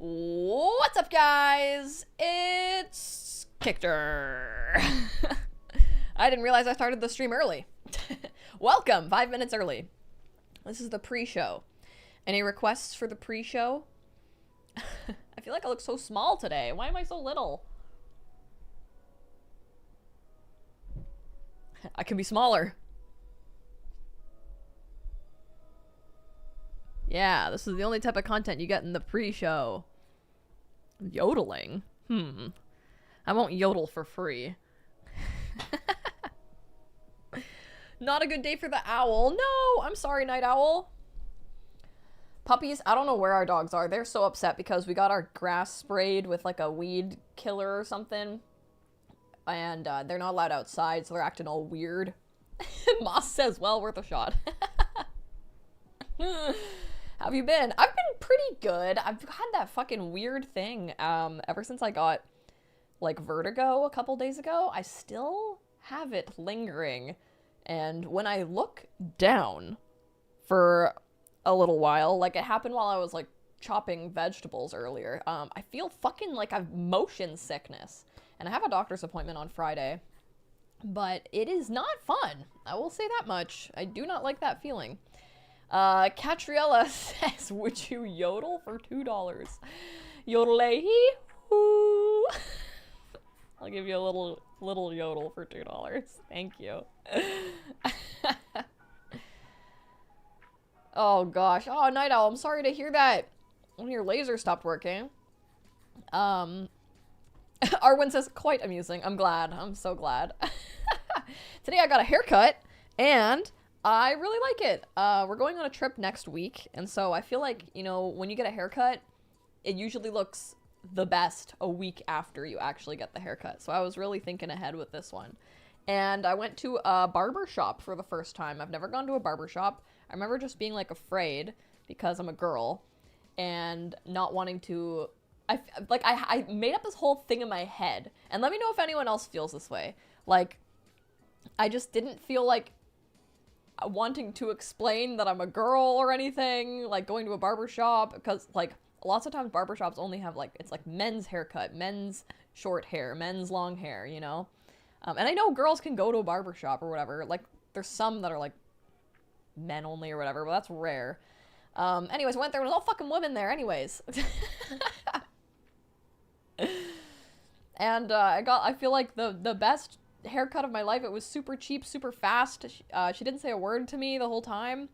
What's up, guys? It's Kictor. I didn't realize I started the stream early. Welcome, 5 minutes early. This is the pre-show. Any requests for the pre-show? I feel like I look so small today. Why am I so little? I can be smaller. Yeah, this is the only type of content you get in the pre-show. Yodeling? I won't yodel for free. Not a good day for the owl. No, I'm sorry, Night Owl. Puppies, I don't know where our dogs are. They're so upset because we got our grass sprayed with like a weed killer or something. And they're not allowed outside, so they're acting all weird. Moss says, well, worth a shot. How have you been? I've been pretty good. I've had that fucking weird thing ever since I got like vertigo a couple days ago. I still have it lingering, and when I look down for a little while, like it happened while I was like chopping vegetables earlier, I feel fucking like I've motion sickness, and I have a doctor's appointment on Friday, but it is not fun. I will say that much. I do not like that feeling. Catriella says, would you yodel for $2? Yodel-a-hee, hoo. I'll give you a little yodel for $2. Thank you. Oh gosh. Oh, Night Owl, I'm sorry to hear that. One of your lasers stopped working. Arwen says, quite amusing. I'm glad. I'm so glad. Today I got a haircut, and I really like it. We're going on a trip next week, and so I feel like, you know, when you get a haircut, it usually looks the best a week after you actually get the haircut. So I was really thinking ahead with this one. And I went to a barber shop for the first time. I've never gone to a barber shop. I remember just being like afraid because I'm a girl and not wanting to... I made up this whole thing in my head. And let me know if anyone else feels this way. Like, I just didn't feel like wanting to explain that I'm a girl or anything, like going to a barber shop, because like lots of times barber shops only have like, it's like men's haircut, men's short hair, men's long hair, you know? And I know girls can go to a barber shop or whatever, like there's some that are like men only or whatever, but that's rare. Anyways, I went there and it was all fucking women there anyways. And I feel like the best haircut of my life. It was super cheap, super fast. She didn't say a word to me the whole time.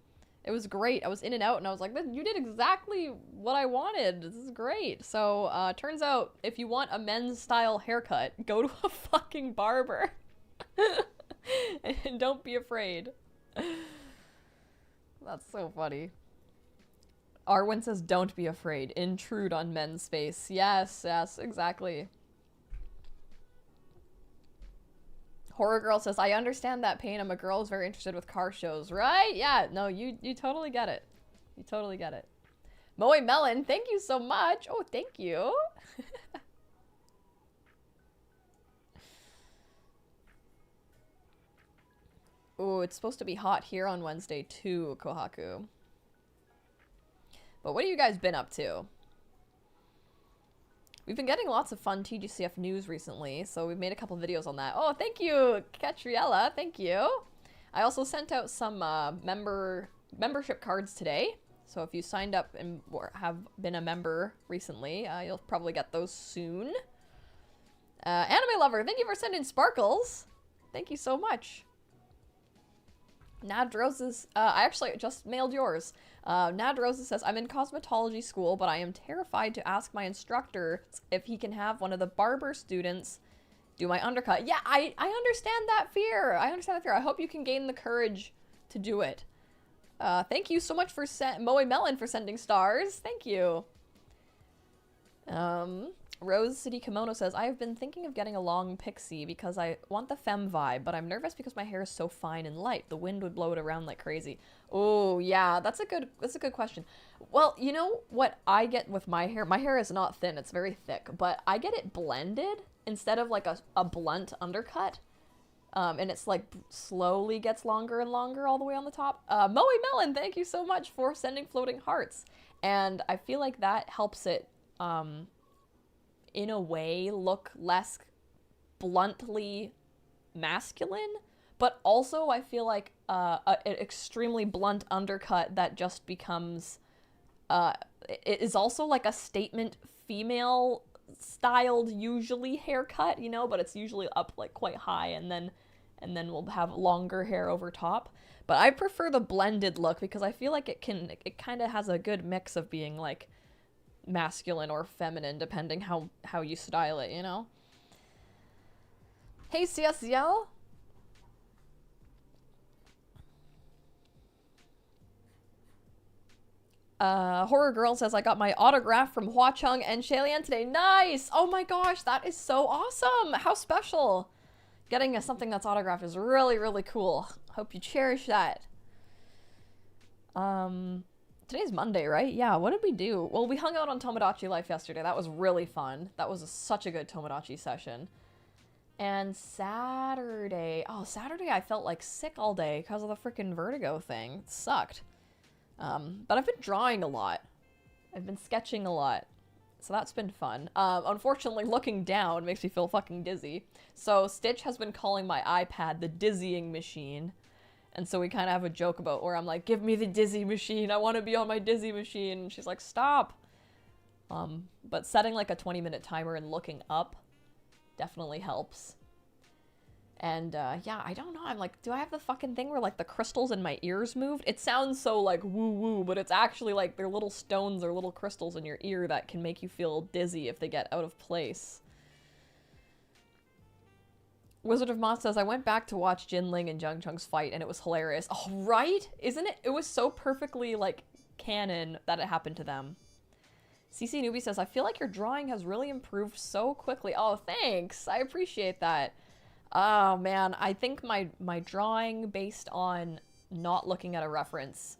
It was great. I was in and out, and I was like, you did exactly what I wanted. This is great. So, turns out, if you want a men's style haircut, go to a fucking barber. And don't be afraid. That's so funny. Arwen says, don't be afraid. Intrude on men's space. Yes, yes, exactly. Horror Girl says, I understand that pain. I'm a girl who's very interested with car shows, right? Yeah, no, you totally get it. You totally get it. Moe Melon, thank you so much. Oh, thank you. Oh, it's supposed to be hot here on Wednesday too, Kohaku. But what have you guys been up to? We've been getting lots of fun Tgcf news recently, so we've made a couple videos on that. Oh, thank you, Catriella. Thank you. I also sent out some membership cards today. So if you signed up and have been a member recently, you'll probably get those soon. Anime Lover, thank you for sending sparkles. Thank you so much. Nad Roses, I actually just mailed yours. Nad Roses says, I'm in cosmetology school, but I am terrified to ask my instructor if he can have one of the barber students do my undercut. Yeah, I understand that fear. I understand that fear. I hope you can gain the courage to do it. Thank you so much for Moe Melon for sending stars. Thank you. Rose City Kimono says, I have been thinking of getting a long pixie because I want the femme vibe, but I'm nervous because my hair is so fine and light. The wind would blow it around like crazy. Oh, yeah, that's a good question. Well, you know what I get with my hair? My hair is not thin, it's very thick, but I get it blended instead of like a blunt undercut. And it's like slowly gets longer and longer all the way on the top. Moe Melon, thank you so much for sending floating hearts. And I feel like that helps it, in a way, look less bluntly masculine, but also I feel like an extremely blunt undercut that just becomes it is also like a statement female styled usually haircut, you know, but it's usually up like quite high and then we'll have longer hair over top. But I prefer the blended look because I feel like it kind of has a good mix of being like masculine or feminine depending how you style it, you know? Hey CSL! Horror Girl says, I got my autograph from Hua Chung and Shalian today. Nice! Oh my gosh, that is so awesome! How special! Getting something that's autographed is really, really cool. Hope you cherish that. Today's Monday, right? Yeah, what did we do? Well, we hung out on Tomodachi Life yesterday. That was really fun. That was such a good Tomodachi session. And Saturday... Oh, Saturday I felt like sick all day because of the freaking vertigo thing. It sucked. But I've been drawing a lot. I've been sketching a lot. So that's been fun. Unfortunately, looking down makes me feel fucking dizzy. So Stitch has been calling my iPad the dizzying machine. And so we kind of have a joke about where I'm like, give me the dizzy machine. I want to be on my dizzy machine. And she's like, stop. But setting like a 20-minute timer and looking up definitely helps. And yeah, I don't know. I'm like, do I have the fucking thing where like the crystals in my ears moved? It sounds so like woo-woo, but it's actually like they're little stones or little crystals in your ear that can make you feel dizzy if they get out of place. Wizard of Moss says, I went back to watch Jinling and Jung Chung's fight and it was hilarious. Oh, right? Isn't it? It was so perfectly like canon that it happened to them. CC Newbie says, I feel like your drawing has really improved so quickly. Oh, thanks. I appreciate that. Oh man, I think my drawing based on not looking at a reference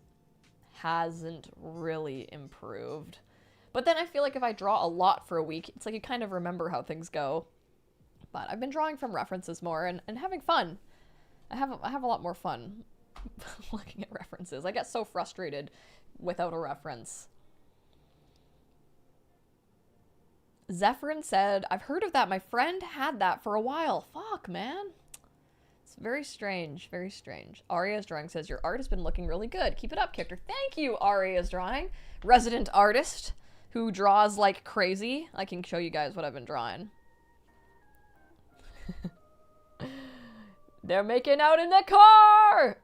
hasn't really improved. But then I feel like if I draw a lot for a week, it's like you kind of remember how things go. But I've been drawing from references more and having fun. I have a lot more fun looking at references. I get so frustrated without a reference. Zephyrin said, I've heard of that. My friend had that for a while. Fuck, man. It's very strange. Very strange. Aria's Drawing says, your art has been looking really good. Keep it up, Kictor. Thank you, Aria's Drawing. Resident artist who draws like crazy. I can show you guys what I've been drawing. They're making out in the car!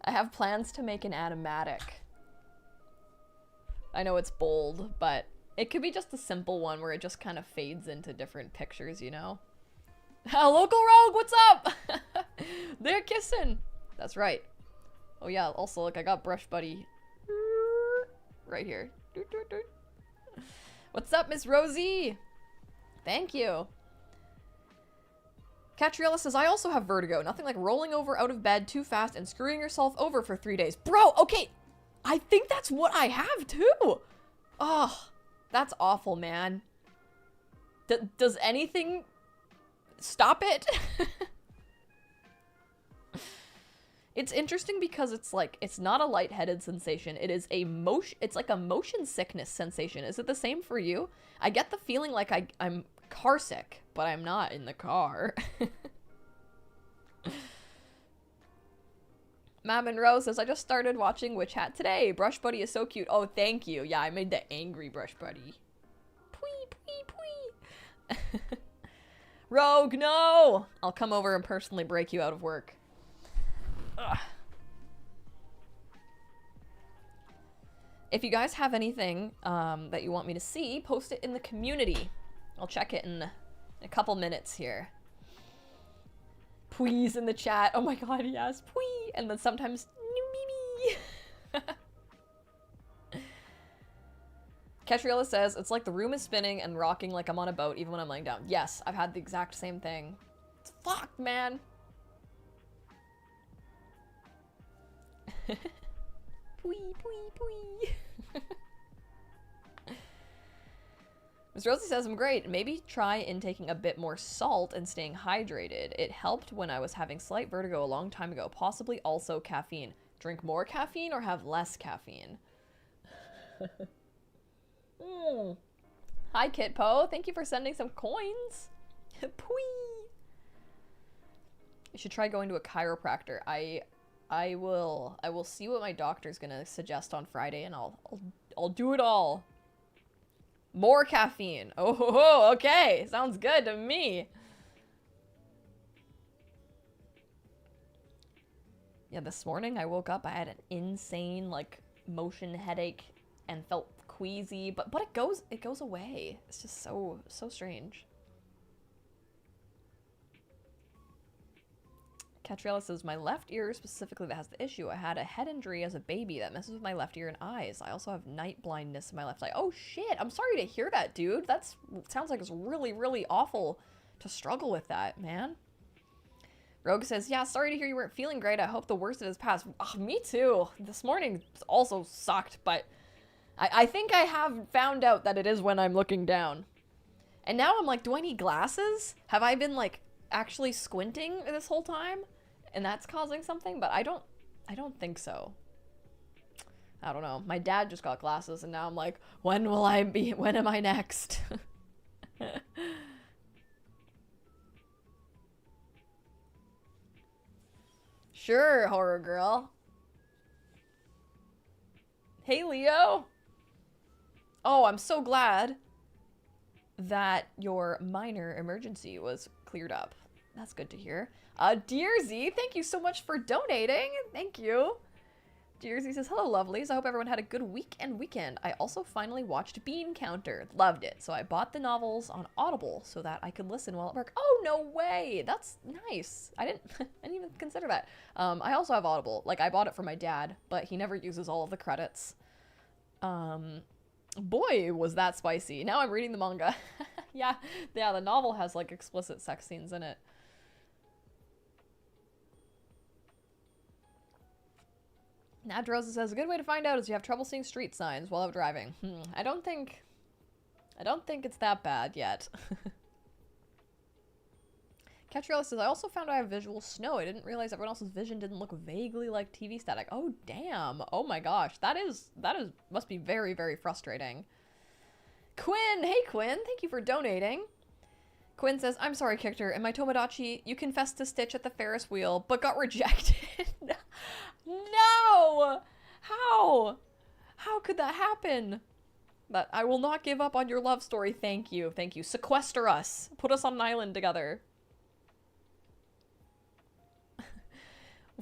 I have plans to make an animatic. I know it's bold, but it could be just a simple one where it just kind of fades into different pictures, you know? Local Rogue, what's up? They're kissing. That's right. Oh yeah, also, look, I got Brush Buddy right here. What's up, Miss Rosie? Thank you. Catriella says, I also have vertigo. Nothing like rolling over out of bed too fast and screwing yourself over for 3 days. Bro, okay. I think that's what I have too. Oh, that's awful, man. Does anything stop it? It's interesting because it's like, it's not a lightheaded sensation. It is a motion, it's like a motion sickness sensation. Is it the same for you? I get the feeling like I'm car sick, but I'm not in the car. Matt Monroe says, I just started watching Witch Hat today. Brush Buddy is so cute. Oh, thank you. Yeah, I made the angry Brush Buddy. Pwee, pwee, pwee. Rogue, no! I'll come over and personally break you out of work. Ugh. If you guys have anything that you want me to see, post it in the community. I'll check it in a couple minutes here. Please in the chat. Oh my god, yes, please. And then sometimes Catriella says, it's like the room is spinning and rocking like I'm on a boat even when I'm laying down. Yes, I've had the exact same thing. It's fucked, man. Pwee, pwee, pwee. Miss Rosie says, I'm great. Maybe try intaking a bit more salt and staying hydrated. It helped when I was having slight vertigo a long time ago. Possibly also caffeine. Drink more caffeine or have less caffeine? Hi, Kitpo. Thank you for sending some coins. Pwee. You should try going to a chiropractor. I will see what my doctor's gonna suggest on Friday, and I'll do it all. More caffeine. Oh, okay. Sounds good to me. Yeah, this morning I woke up, I had an insane, like, motion headache and felt queasy, but it goes away. It's just so strange. Catriella says, my left ear specifically that has the issue. I had a head injury as a baby that messes with my left ear and eyes. I also have night blindness in my left eye. Oh shit, I'm sorry to hear that, dude. Sounds like it's really, really awful to struggle with that, man. Rogue says, yeah, sorry to hear you weren't feeling great. I hope the worst of it has passed. Oh, me too. This morning also sucked, but I think I have found out that it is when I'm looking down. And now I'm like, do I need glasses? Have I been, like, actually squinting this whole time? And that's causing something? But I don't think so. I don't know. My dad just got glasses, and now I'm like, when am I next? Sure, horror girl. Hey, Leo. Oh, I'm so glad that your minor emergency was cleared up. That's good to hear. Dearsy, thank you so much for donating. Thank you. Dearsy says, hello, lovelies. I hope everyone had a good week and weekend. I also finally watched Bean Counter. Loved it. So I bought the novels on Audible so that I could listen while at work. Oh, no way. That's nice. I didn't even consider that. I also have Audible. Like, I bought it for my dad, but he never uses all of the credits. Boy, was that spicy. Now I'm reading the manga. Yeah, the novel has, like, explicit sex scenes in it. Nadrosa says, a good way to find out is you have trouble seeing street signs while out driving. I don't think it's that bad yet. Catriella says, I also found I have visual snow. I didn't realize everyone else's vision didn't look vaguely like TV static. Oh, damn. Oh my gosh. That must be very, very frustrating. Quinn! Hey, Quinn! Thank you for donating. Quinn says, I'm sorry, Kictor. In my Tomodachi, you confessed to Stitch at the Ferris wheel, but got rejected. No! How? How could that happen? But I will not give up on your love story. Thank you. Thank you. Sequester us. Put us on an island together.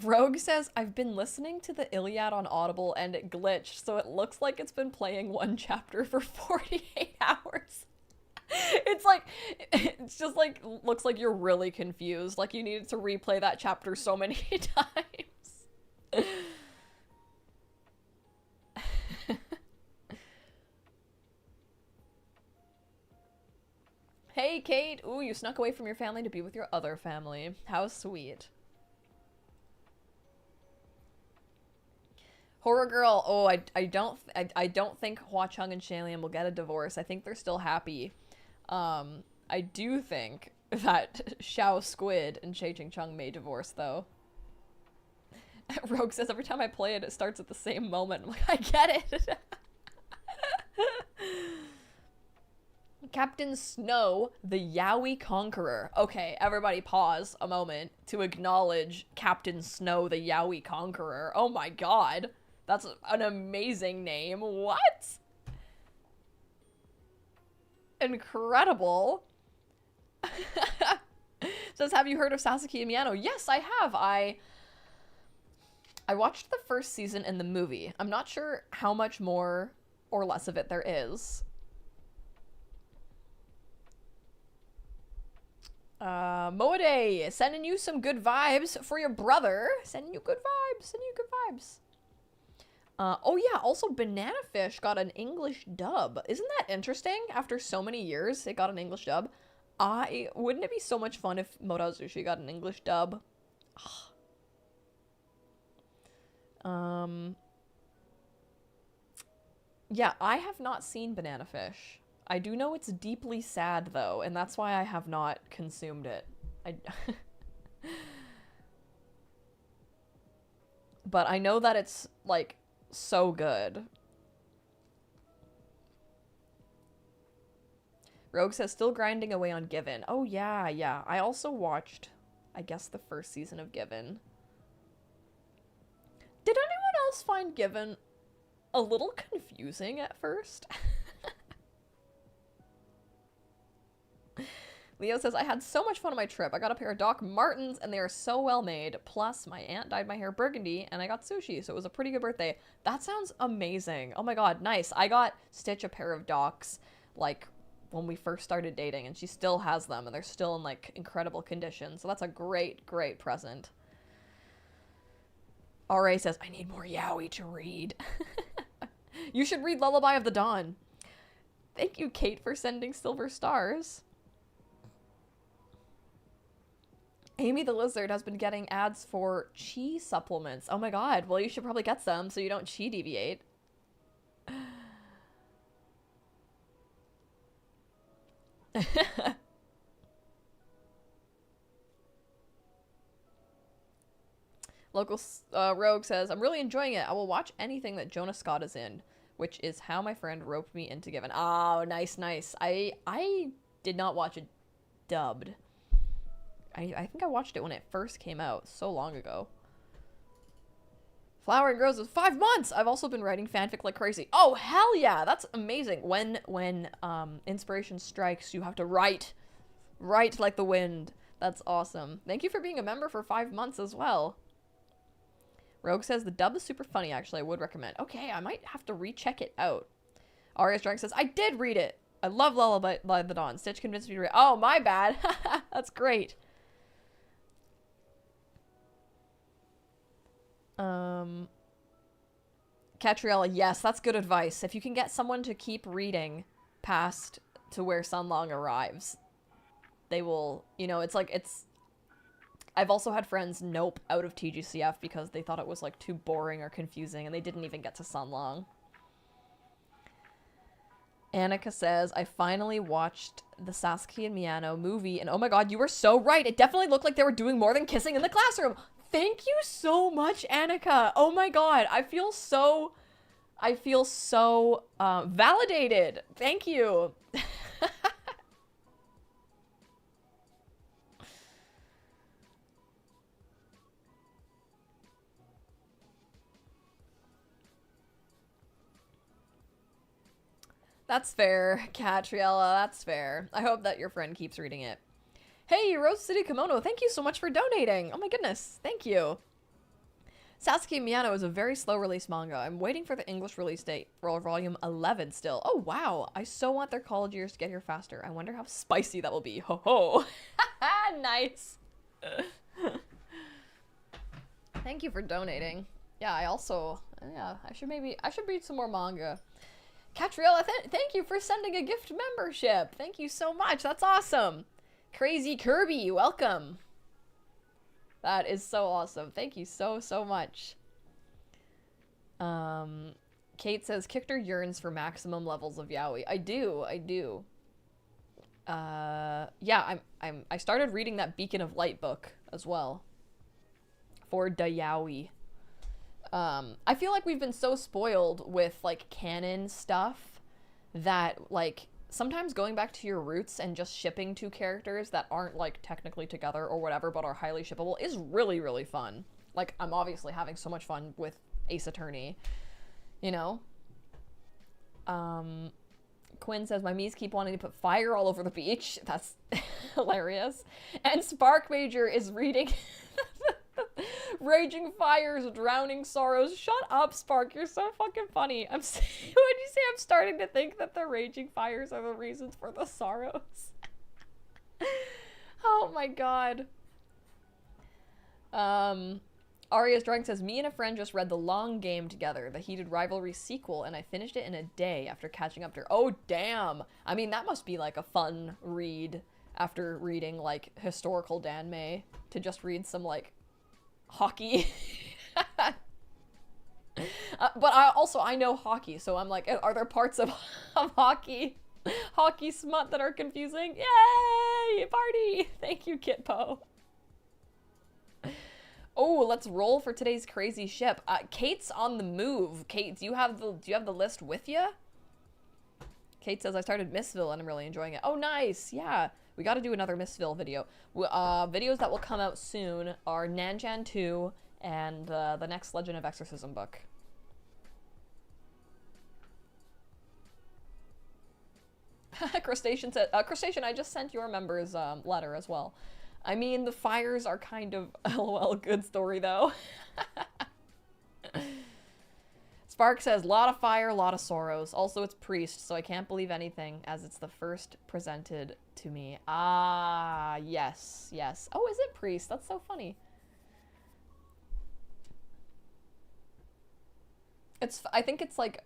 Rogue says, I've been listening to the Iliad on Audible and it glitched, so it looks like it's been playing one chapter for 48 hours. It's just like, looks like you're really confused. Like you needed to replay that chapter so many times. Hey, Kate. Ooh, you snuck away from your family to be with your other family. How sweet. Horror Girl. Oh, I don't think Hua Chung and Shalian will get a divorce. I think they're still happy. I do think that Xiao Squid and Che Ching Chung may divorce, though. Rogue says, every time I play it, it starts at the same moment. I'm like, I get it. Captain Snow, the Yowie Conqueror. Okay, everybody pause a moment to acknowledge Captain Snow, the Yowie Conqueror. Oh my god. That's an amazing name. What? Incredible. Says, have you heard of Sasaki and Miyano? Yes, I have. I watched the first season in the movie. I'm not sure how much more or less of it there is. Moade, sending you some good vibes for your brother. Sending you good vibes. Sending you good vibes. Oh yeah, also Banana Fish got an English dub. Isn't that interesting? After so many years, it got an English dub. Wouldn't it be so much fun if Modazushi got an English dub? Yeah, I have not seen Banana Fish. I do know it's deeply sad though, and that's why I have not consumed it. But I know that it's like so good. Rogue says, still grinding away on Given. Oh yeah, yeah. I also watched, I guess, the first season of Given. Did anyone else find Given a little confusing at first? Leo says, I had so much fun on my trip. I got a pair of Doc Martens, and they are so well made. Plus, my aunt dyed my hair burgundy, and I got sushi, so it was a pretty good birthday. That sounds amazing. Oh my god, nice. I got Stitch a pair of Docs, like, when we first started dating, and she still has them, and they're still in, like, incredible condition. So that's a great, great present. RA says, I need more yaoi to read. You should read Lullaby of the Dawn. Thank you, Kate, for sending silver stars. Amy the Lizard has been getting ads for chi supplements. Oh my god, well you should probably get some so you don't chi deviate. Local Rogue says, I'm really enjoying it. I will watch anything that Jonah Scott is in, which is how my friend roped me into Given. Oh, nice, nice. I did not watch it dubbed. I think I watched it when it first came out, so long ago. Flowering Roses, 5 months! I've also been writing fanfic like crazy. Oh, hell yeah! That's amazing. When inspiration strikes, you have to write. Write like the wind. That's awesome. Thank you for being a member for 5 months as well. Rogue says, the dub is super funny, actually. I would recommend. Okay, I might have to recheck it out. Arias Drunk says, I did read it! I love Lullaby of the Dawn. Stitch convinced me to read. Oh, my bad. That's great. Catriella, yes, that's good advice. If you can get someone to keep reading past to where Sunlong arrives, they will, you know, it's like, I've also had friends nope out of TGCF because they thought it was, like, too boring or confusing, and they didn't even get to Sunlong. Annika says, I finally watched the Sasuke and Miyano movie, and oh my god, you were so right! It definitely looked like they were doing more than kissing in the classroom! Thank you so much, Annika! Oh my god, I feel so validated! Thank you! That's fair, Catriella, that's fair. I hope that your friend keeps reading it. Hey, Rose City Kimono, thank you so much for donating. Oh my goodness, thank you. Sasuke Miyano is a very slow release manga. I'm waiting for the English release date for volume 11 still. Oh wow, I so want their college years to get here faster. I wonder how spicy that will be. Ho ho. Nice. Thank you for donating. Yeah, I also, yeah, I should read some more manga. Catriella, thank you for sending a gift membership. Thank you so much. That's awesome. Crazy Kirby, welcome. That is so awesome. Thank you so much. Kate says, Kictor yearns for maximum levels of yaoi. I do. Yeah, I started reading that Beacon of Light book as well. For the yaoi. I feel like we've been so spoiled with, like, canon stuff that, like, sometimes going back to your roots and just shipping two characters that aren't, like, technically together or whatever, but are highly shippable is really, really fun. Like, I'm obviously having so much fun with Ace Attorney, you know? Quinn says, my Mies keep wanting to put fire all over the beach. That's hilarious. And Spark Major is reading Raging Fires, Drowning Sorrows. Shut up, Spark. You're so fucking funny. When you say I'm starting to think that the Raging Fires are the reasons for the sorrows. Oh my god. Aria's Drawing says, me and a friend just read The Long Game together, the Heated Rivalry sequel, and I finished it in a day after catching up to her. Oh, damn. I mean, that must be, like, a fun read after reading, like, historical Danmei, to just read some, like, hockey. But I know hockey, so I'm like, are there parts of hockey smut that are confusing? Yay! Party! Thank you, Kitpo. Oh, let's roll for today's crazy ship. Kate's on the move. Kate, do you have the list with you? Kate says, I started Missville and I'm really enjoying it. Oh, nice. Yeah. We got to do another Missville video. Videos that will come out soon are Nanchan 2 and the next Legend of Exorcism book. Crustacean said, Crustacean, I just sent your members letter as well. I mean, the fires are kind of, lol, good story though. Spark says, lot of fire, lot of sorrows. Also, it's priest, so I can't believe anything as it's the first presented to me. Ah, yes, yes. Oh, is it priest? That's so funny. I think it's like,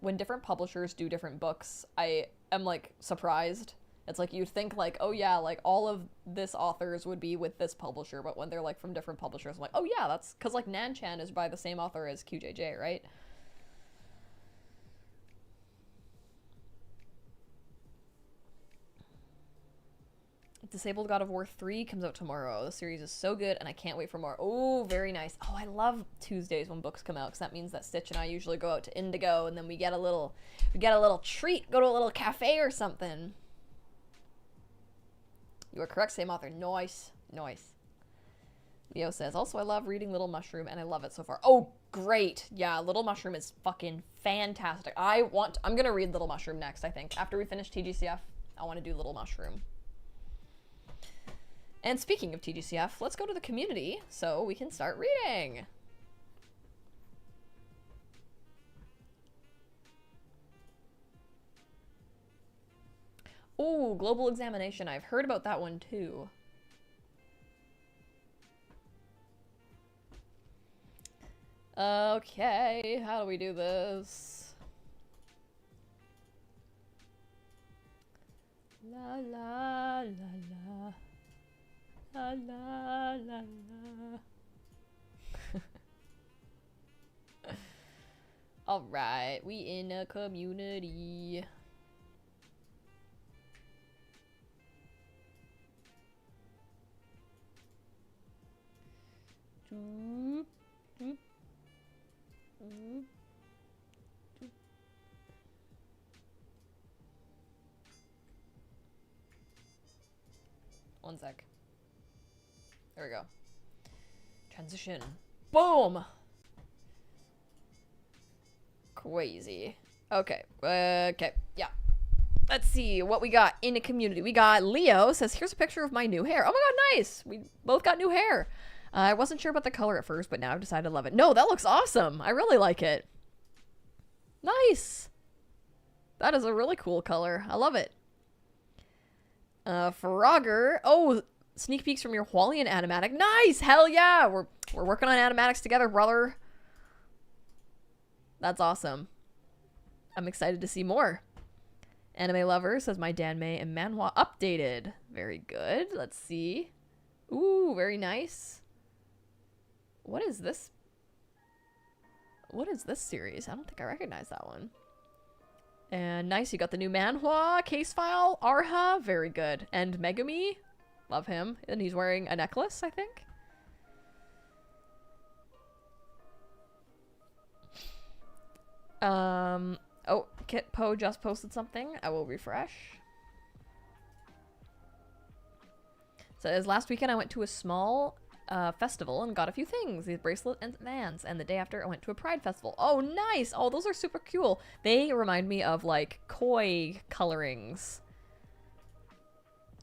when different publishers do different books, I am like surprised. It's like you'd think like, oh yeah, like all of this authors would be with this publisher, but when they're like from different publishers, I'm like, oh yeah, that's because like Nanchan is by the same author as QJJ, right? Disabled God of War 3 comes out tomorrow. The series is so good, and I can't wait for more. Oh, very nice. Oh, I love Tuesdays when books come out, because that means that Stitch and I usually go out to Indigo, and then we get a little treat, go to a little cafe or something. You are correct, same author. Nice. Nice. Leo says, also, I love reading Little Mushroom, and I love it so far. Oh, great. Yeah, Little Mushroom is fucking fantastic. I'm gonna read Little Mushroom next, I think. After we finish TGCF, I want to do Little Mushroom. And speaking of TGCF, let's go to the community so we can start reading. Oh, Global Examination. I've heard about that one too. Okay, how do we do this? La la la la. La la la la. Alright, we in a community. One sec. There we go. Transition. Boom! Crazy. Okay. Okay. Yeah. Let's see what we got in a community. We got Leo says, here's a picture of my new hair. Oh my god, nice! We both got new hair. I wasn't sure about the color at first, but now I've decided to love it. No, that looks awesome. I really like it. Nice. That is a really cool color. I love it. Frogger. Oh, sneak peeks from your Hualian animatic. Nice! Hell yeah! We're working on animatics together, brother. That's awesome. I'm excited to see more. Anime Lover says my Danmei and manhwa updated. Very good. Let's see. Ooh, very nice. What is this? What is this series? I don't think I recognize that one. And nice, you got the new manhwa case file. Arha, very good. And Megumi, love him. And he's wearing a necklace, I think. Oh, Kit Po just posted something. I will refresh. Says, last weekend I went to a small festival and got a few things. These bracelet and bands. And the day after I went to a pride festival. Oh, nice! Oh, those are super cool. They remind me of, like, koi colorings.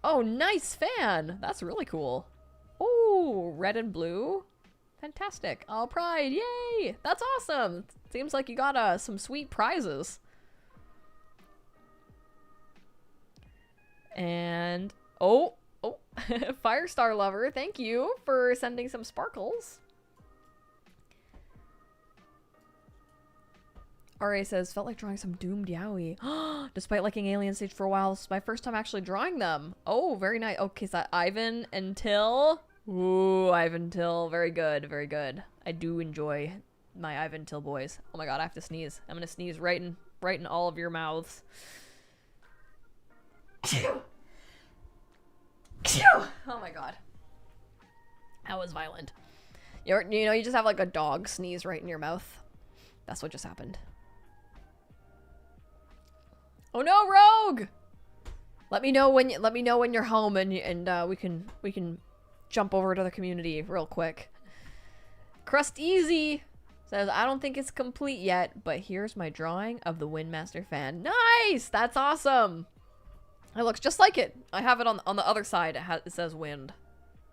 Oh, nice fan! That's really cool. Oh, red and blue. Fantastic. Oh, pride. Yay! That's awesome! Seems like you got some sweet prizes. And... Oh, Firestar Lover, thank you for sending some sparkles. RA says, felt like drawing some doomed yaoi. Despite liking Alien Stage for a while, this is my first time actually drawing them. Oh, very nice. Okay, is that Ivan and Till? Ooh, Ivan Till. Very good, very good. I do enjoy my Ivan Till boys. Oh my god, I have to sneeze. I'm gonna sneeze right in all of your mouths. Oh my god. That was violent. You know, you just have like a dog sneeze right in your mouth. That's what just happened. Oh no, Rogue! Let me know when you're home and we can jump over to the community real quick. Crust Easy says, I don't think it's complete yet, but here's my drawing of the Windmaster fan. Nice! That's awesome! It looks just like it. I have it on the other side. It says wind.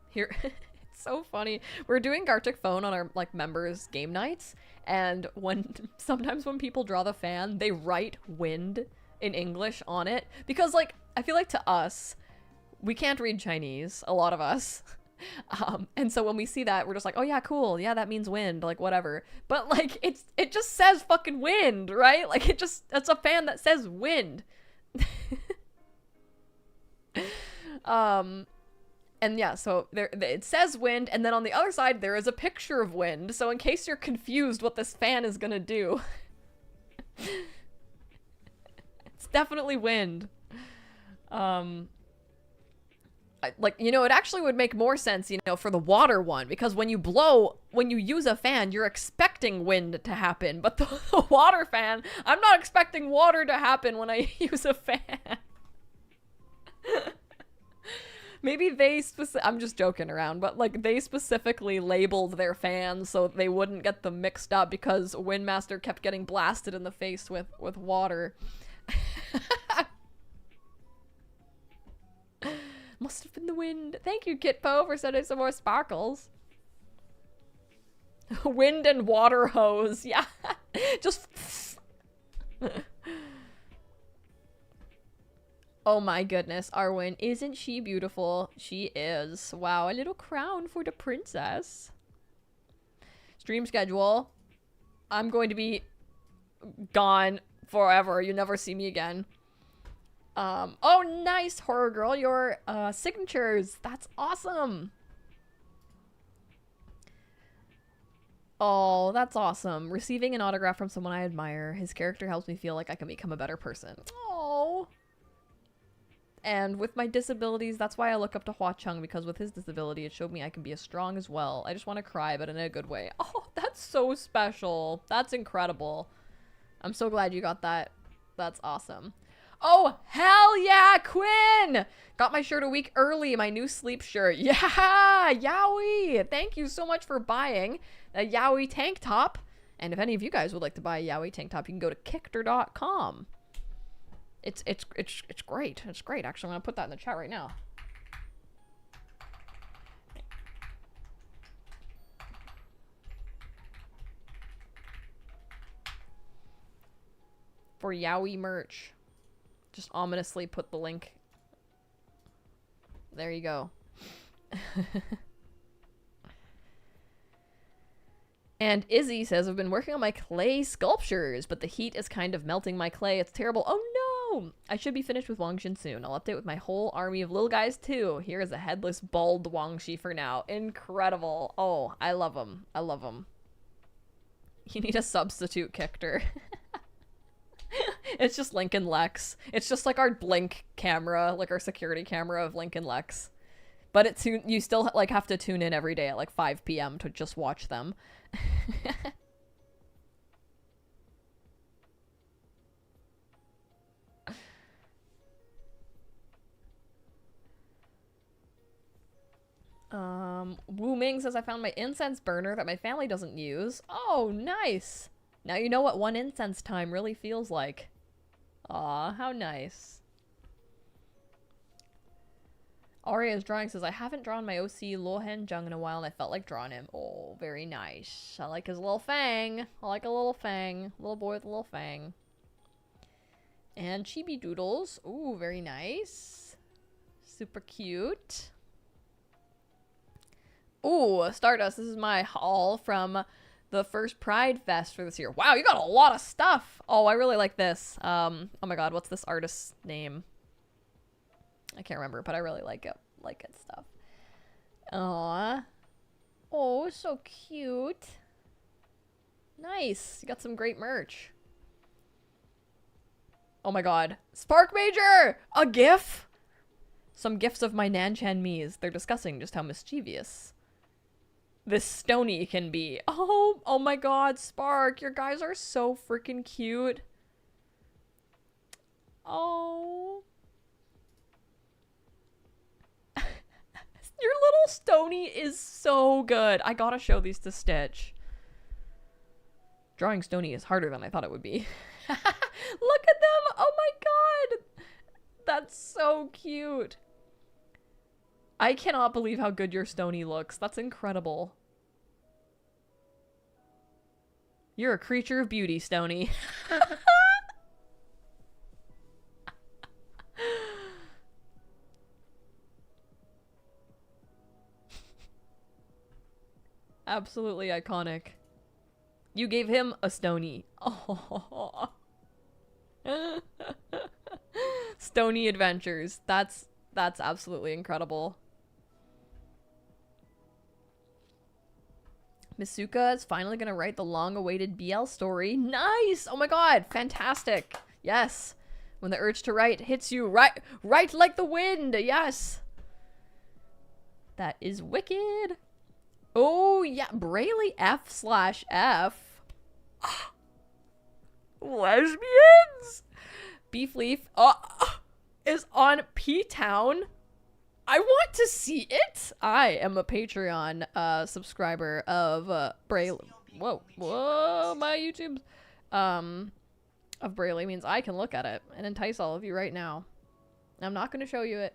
Here, it's so funny. We're doing Gartic Phone on our like members game nights, and sometimes when people draw the fan, they write wind in English on it because like I feel like to us, we can't read Chinese, a lot of us. And so when we see that, we're just like, oh yeah, cool. Yeah, that means wind, like whatever. But like it just says fucking wind, right? Like it's a fan that says wind. And yeah, so it says wind, and then on the other side there is a picture of wind. So in case you're confused what this fan is gonna do, it's definitely wind. Like, you know, it actually would make more sense, you know, for the water one, because when you use a fan, you're expecting wind to happen, but the water fan, I'm not expecting water to happen when I use a fan. Maybe I'm just joking around, but like they specifically labeled their fans so they wouldn't get them mixed up because Windmaster kept getting blasted in the face with water. Must have been the wind. Thank you, Kitpo, for sending some more sparkles. Wind and water hose. Yeah. Just... Oh my goodness, Arwen, isn't she beautiful? She is. Wow, a little crown for the princess. Stream schedule. I'm going to be gone forever. You never see me again. Oh, nice, Horror Girl, your signatures. That's awesome. Oh, that's awesome. Receiving an autograph from someone I admire. His character helps me feel like I can become a better person. Oh. And with my disabilities, that's why I look up to Hua Chung, because with his disability, it showed me I can be as strong as well. I just want to cry, but in a good way. Oh, that's so special. That's incredible. I'm so glad you got that. That's awesome. Oh, hell yeah, Quinn! Got my shirt a week early, my new sleep shirt. Yeah, Yowie! Thank you so much for buying a Yowie tank top. And if any of you guys would like to buy a Yowie tank top, you can go to Kickter.com. It's great. It's great. Actually, I'm gonna put that in the chat right now. For Yowie merch. Just ominously put the link. There you go. And Izzy says, I've been working on my clay sculptures, but the heat is kind of melting my clay. It's terrible. Oh no! I should be finished with Wangxin soon. I'll update with my whole army of little guys too. Here is a headless, bald Wangxi for now. Incredible. Oh, I love him. I love him. You need a substitute Kickter. It's just Link and Lex. It's just like our Blink camera, like our security camera of Link and Lex. But you still like have to tune in every day at like 5 p.m. to just watch them. Wu Ming says, I found my incense burner that my family doesn't use. Oh, nice. Now you know what one incense time really feels like. Aw, how nice. Aria's drawing says, I haven't drawn my OC Lohen Jung in a while and I felt like drawing him. Oh, very nice. I like his little fang. I like a little fang. Little boy with a little fang. And Chibi Doodles. Ooh, very nice. Super cute. Ooh, Stardust. This is my haul from the first Pride Fest for this year. Wow, you got a lot of stuff. Oh, I really like this. Oh my god, what's this artist's name? I can't remember, but I really like it. Like it stuff. Aww. Oh, so cute. Nice. You got some great merch. Oh my god. Spark Major! A GIF? Some gifs of my Nanchan Mies. They're discussing just how mischievous this Stony can be. Oh my god, Spark. Your guys are so freaking cute. Oh. Your little Stony is so good. I gotta show these to Stitch. Drawing Stony is harder than I thought it would be. Look at them! Oh my god! That's so cute. I cannot believe how good your Stony looks. That's incredible. You're a creature of beauty, Stony. Absolutely iconic. You gave him a Stony. Oh. Stony Adventures. That's absolutely incredible. Misuka is finally gonna write the long-awaited BL story. Nice! Oh my god, fantastic. Yes. When the urge to write hits you right like the wind. Yes. That is wicked. Oh yeah, Brayley F/F. Lesbians. Beef Leaf is on P-Town. I want to see it. I am a Patreon subscriber of Brayley. Whoa, my YouTube of Brayley means I can look at it and entice all of you right now. I'm not going to show you it.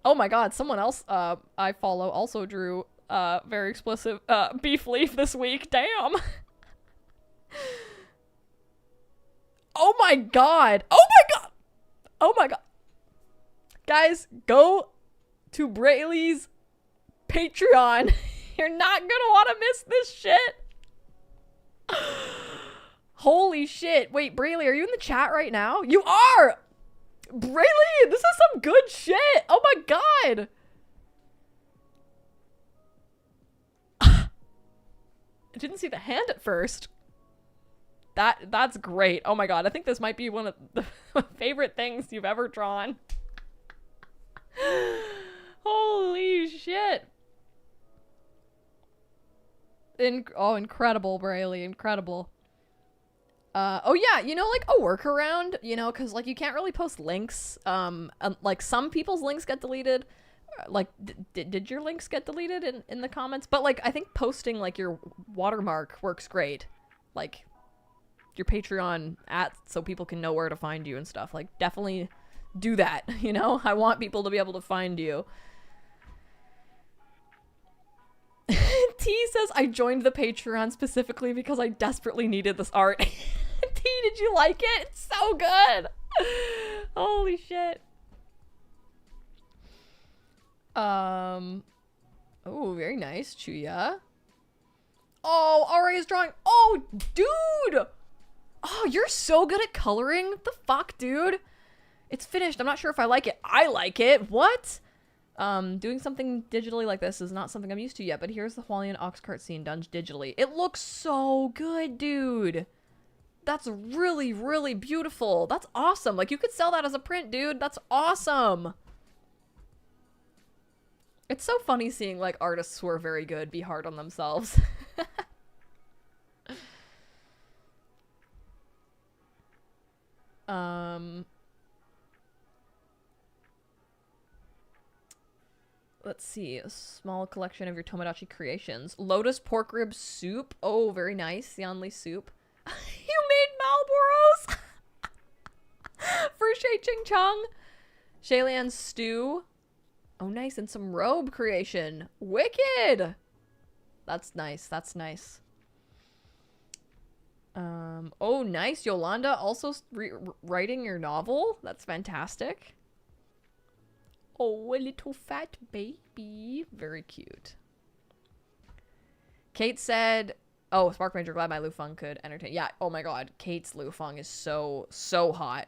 Oh my god, someone else I follow also drew very explicit Beef Leaf this week. Damn. Oh my god. Oh my god. Oh my god. Guys, go to Brayley's Patreon. You're not gonna want to miss this shit. Holy shit. Wait, Brayley, are you in the chat right now? You are! Brayley, this is some good shit. Oh my god. I didn't see the hand at first. That's great. Oh my god, I think this might be one of the favorite things you've ever drawn. Holy shit. Incredible, Brayley. Incredible. Oh yeah, you know, like, a workaround, you know, because, like, you can't really post links. Like, some people's links get deleted. Like, did your links get deleted in the comments? But, like, I think posting, like, your watermark works great. Like, your Patreon so people can know where to find you and stuff. Like, definitely do that, you know? I want people to be able to find you. T says, I joined the Patreon specifically because I desperately needed this art. T, did you like it? It's so good. Holy shit. Oh, very nice, Chuya. Oh, Ari is drawing. Oh, dude. Oh, you're so good at coloring. What the fuck, dude? It's finished. I'm not sure if I like it. I like it. What? Doing something digitally like this is not something I'm used to yet, but here's the Hualian Oxcart scene done digitally. It looks so good, dude. That's really, really beautiful. That's awesome. Like, you could sell that as a print, dude. That's awesome. It's so funny seeing, like, artists who are very good be hard on themselves. Let's see. A small collection of your Tomodachi creations. Lotus pork rib soup. Oh, very nice. Yanli soup. You made Malboros! For Shay Ching Chung. Shaylan stew. Oh, nice. And some robe creation. Wicked! That's nice. That's nice. Oh, nice. Yolanda also writing your novel. That's fantastic. Oh, a little fat baby. Very cute. Kate said, oh, Spark Ranger, glad my Lufeng could entertain. Yeah, oh my god. Kate's Lufeng is so, so hot.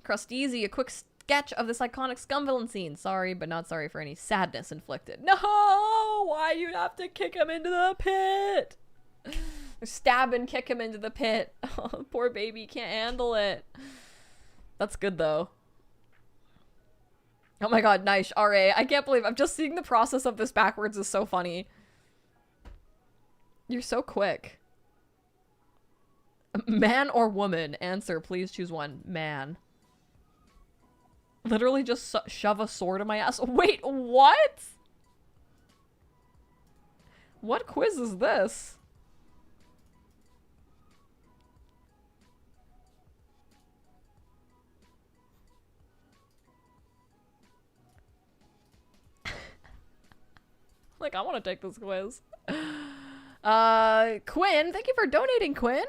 Crusteezy, a quick sketch of this iconic scum villain scene. Sorry, but not sorry for any sadness inflicted. No! Why you have to kick him into the pit? Stab and kick him into the pit. Oh, poor baby can't handle it. That's good, though. Oh my god, nice. RA, I can't believe I'm just seeing the process of this backwards is so funny. You're so quick. Man or woman? Answer, please choose one. Man. Literally just shove a sword in my ass. Wait, what? What quiz is this? Like, I want to take this quiz. Quinn, thank you for donating, Quinn.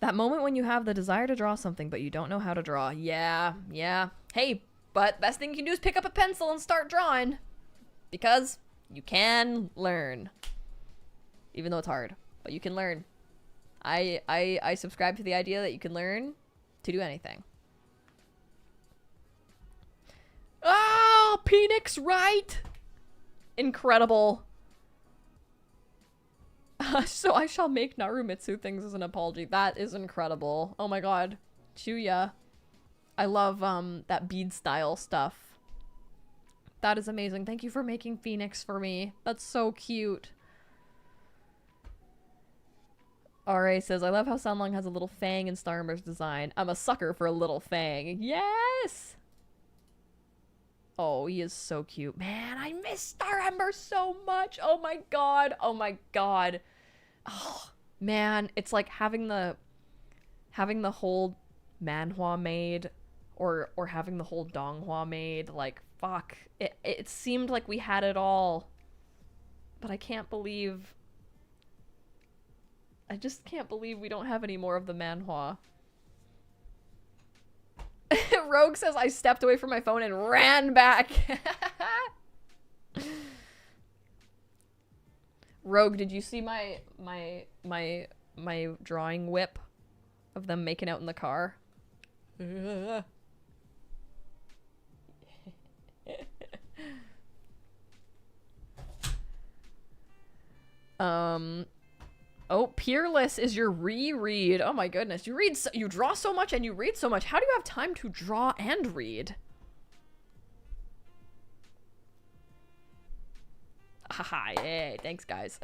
That moment when you have the desire to draw something, but you don't know how to draw. Yeah, yeah. Hey, but best thing you can do is pick up a pencil and start drawing. Because you can learn. Even though it's hard, but you can learn. I subscribe to the idea that you can learn to do anything. Oh, Phoenix, right? Incredible. So I shall make Narumitsu things as an apology. That is incredible. Oh my god. Chuya. I love that bead style stuff. That is amazing. Thank you for making Phoenix for me. That's so cute. RA says, I love how Sunlong has a little fang in Star Ember's design. I'm a sucker for a little fang. Yes! Oh, he is so cute. Man, I miss Star Ember so much. Oh my god. Oh my god. Oh, man. It's like having the whole manhwa made or having the whole donghua made. Like, fuck. It seemed like we had it all. But I can't believe... I just can't believe we don't have any more of the manhwa. Rogue says I stepped away from my phone and ran back. Rogue, did you see my drawing whip of them making out in the car? Oh, Peerless is your reread. Oh my goodness. You draw so much and you read so much. How do you have time to draw and read? Haha, yay. Thanks, guys.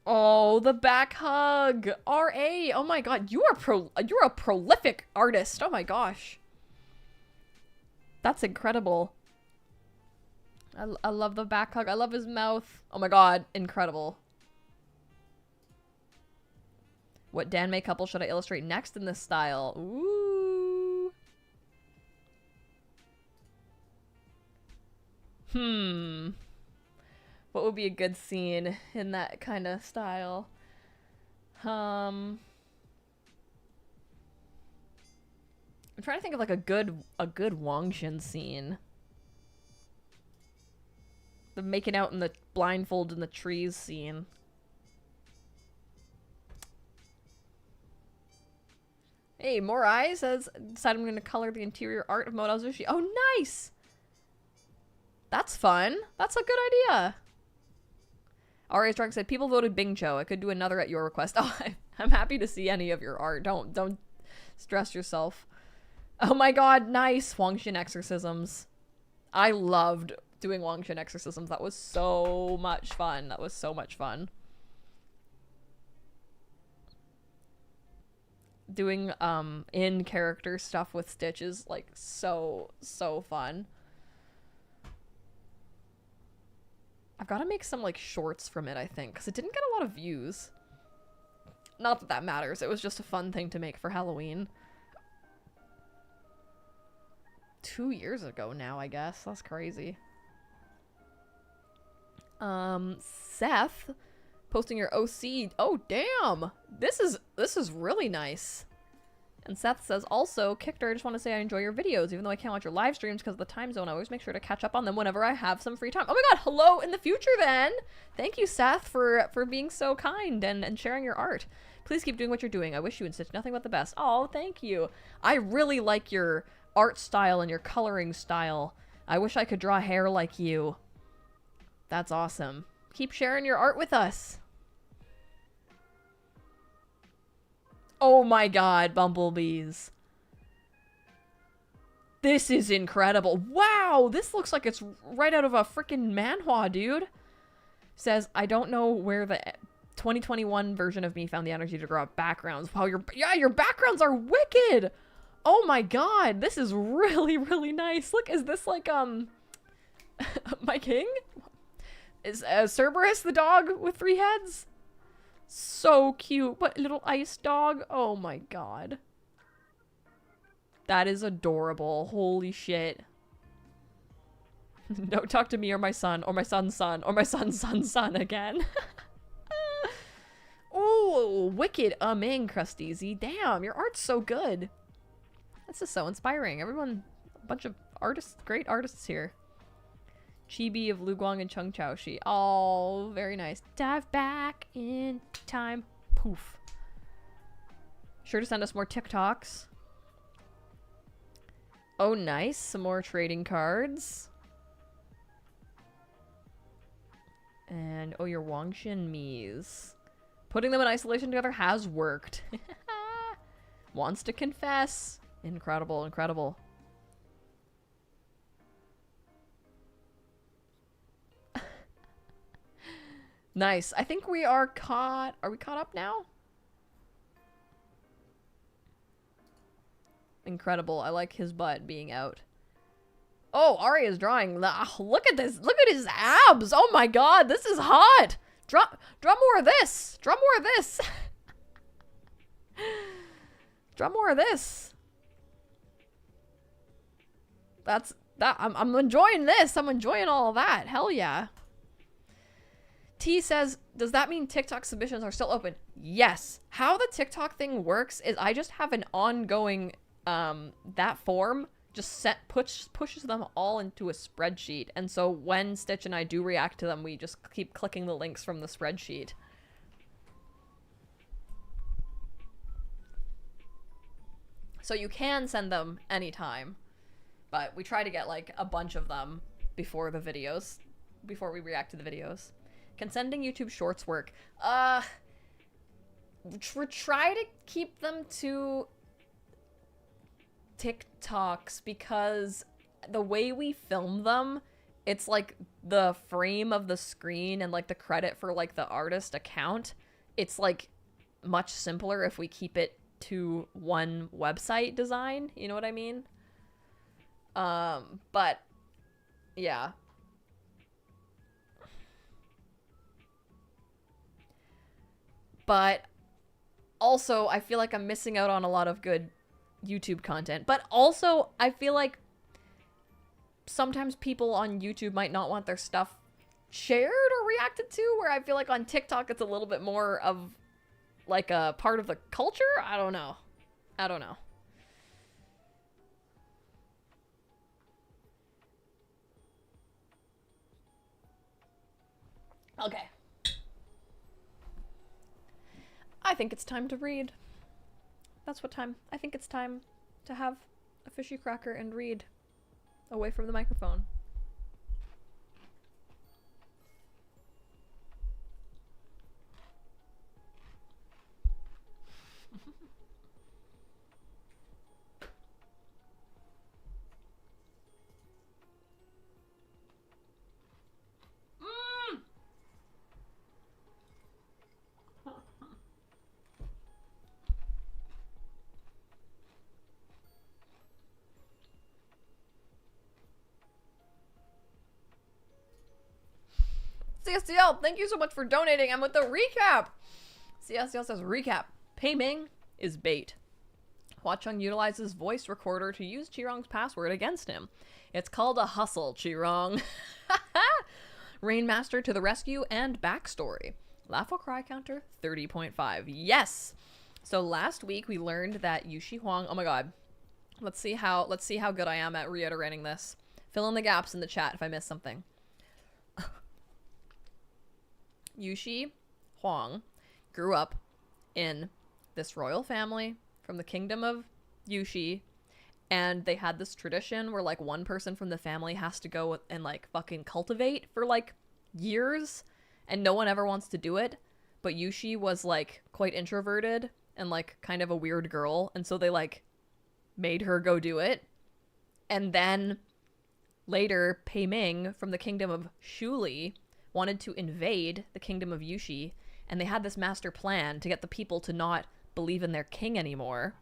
Oh, the back hug. RA. Oh my god. You're a prolific artist. Oh my gosh. That's incredible. I love the back hug. I love his mouth. Oh my god, incredible. What Danmei couple should I illustrate next in this style? Ooh. What would be a good scene in that kind of style? I'm trying to think of like a good Wangshin scene. The making out in the blindfold in the trees scene. Hey, More Eyes says, decided I'm going to color the interior art of Modao Zushi. Oh, nice! That's fun. That's a good idea. R.A.'s Drunk said, people voted Bing Cho. I could do another at your request. Oh, I'm happy to see any of your art. Don't stress yourself. Oh my god, nice. Wangshin exorcisms. I loved doing Wangshin exorcisms. That was so much fun. That was so much fun. Doing in character stuff with Stitch is like so fun. I've got to make some like shorts from it, I think, because it didn't get a lot of views. Not that that matters. It was just a fun thing to make for Halloween. 2 years ago now, I guess. That's crazy. Seth, posting your OC. Oh, damn. This is really nice. And Seth says, also, Kickter, I just want to say I enjoy your videos, even though I can't watch your live streams because of the time zone. I always make sure to catch up on them whenever I have some free time. Oh my god, hello in the future then! Thank you, Seth, for being so kind and sharing your art. Please keep doing what you're doing. I wish you and Stitch nothing but the best. Oh, thank you. I really like your art style and your coloring style. I wish I could draw hair like you. That's awesome. Keep sharing your art with us. Oh my god, bumblebees. This is incredible. Wow, this looks like it's right out of a freaking manhwa, dude. Says, I don't know where the 2021 version of me found the energy to draw up backgrounds. Wow, your backgrounds are wicked. Oh my god, this is really, really nice. Look, is this like, my king? Is Cerberus the dog with 3 heads? So cute. What, little ice dog? Oh my god. That is adorable. Holy shit. Don't talk to me or my son, or my son's son, or my son's son's son again. Oh, wicked amazing, Crusteezy. Damn, your art's so good. This is so inspiring. Everyone, a bunch of artists, great artists here. Chibi of Luguang and Chung Chaoshi. Oh, very nice. Dive back in time. Poof. Sure to send us more TikToks. Oh, nice. Some more trading cards. And, oh, your Wangshin Mies. Putting them in isolation together has worked. Wants to confess. Incredible, incredible. Nice. I think we are caught. Are we caught up now? Incredible. I like his butt being out. Oh, Ari is drawing. Look at this. Look at his abs. Oh my god, this is hot. Draw more of this. Draw more of this. Draw more of this. I'm enjoying this. I'm enjoying all of that. Hell yeah. T says, does that mean TikTok submissions are still open? Yes. How the TikTok thing works is I just have an ongoing, that form just pushes them all into a spreadsheet. And so when Stitch and I do react to them, we just keep clicking the links from the spreadsheet. So you can send them anytime, but we try to get like a bunch of them before the videos, before we react to the videos. Can sending YouTube Shorts work? Try to keep them to TikToks because the way we film them, it's like the frame of the screen and like the credit for like the artist account. It's like much simpler if we keep it to one website design. You know what I mean? But yeah. But also, I feel like I'm missing out on a lot of good YouTube content. But also, I feel like sometimes people on YouTube might not want their stuff shared or reacted to, where I feel like on TikTok it's a little bit more of like a part of the culture. I don't know. I don't know. Okay. I think it's time to read. That's what time. I think it's time to have a fishy cracker and read away from the microphone. CSDL, thank you so much for donating. I'm with the recap. CSDL says, recap. Pei Ming is bait. Hua Chung utilizes voice recorder to use Qirong's password against him. It's called a hustle, Qirong. Rainmaster to the rescue and backstory. Laugh or cry counter, 30.5. Yes! So last week we learned that Yushi Huang. Oh my god. Let's see how good I am at reiterating this. Fill in the gaps in the chat if I missed something. Yushi Huang grew up in this royal family from the kingdom of Yushi, and they had this tradition where like one person from the family has to go and like fucking cultivate for like years, and no one ever wants to do it, but Yushi was like quite introverted and like kind of a weird girl, and so they like made her go do it. And then later, Pei Ming from the kingdom of Shuli wanted to invade the kingdom of Yushi, and they had this master plan to get the people to not believe in their king anymore.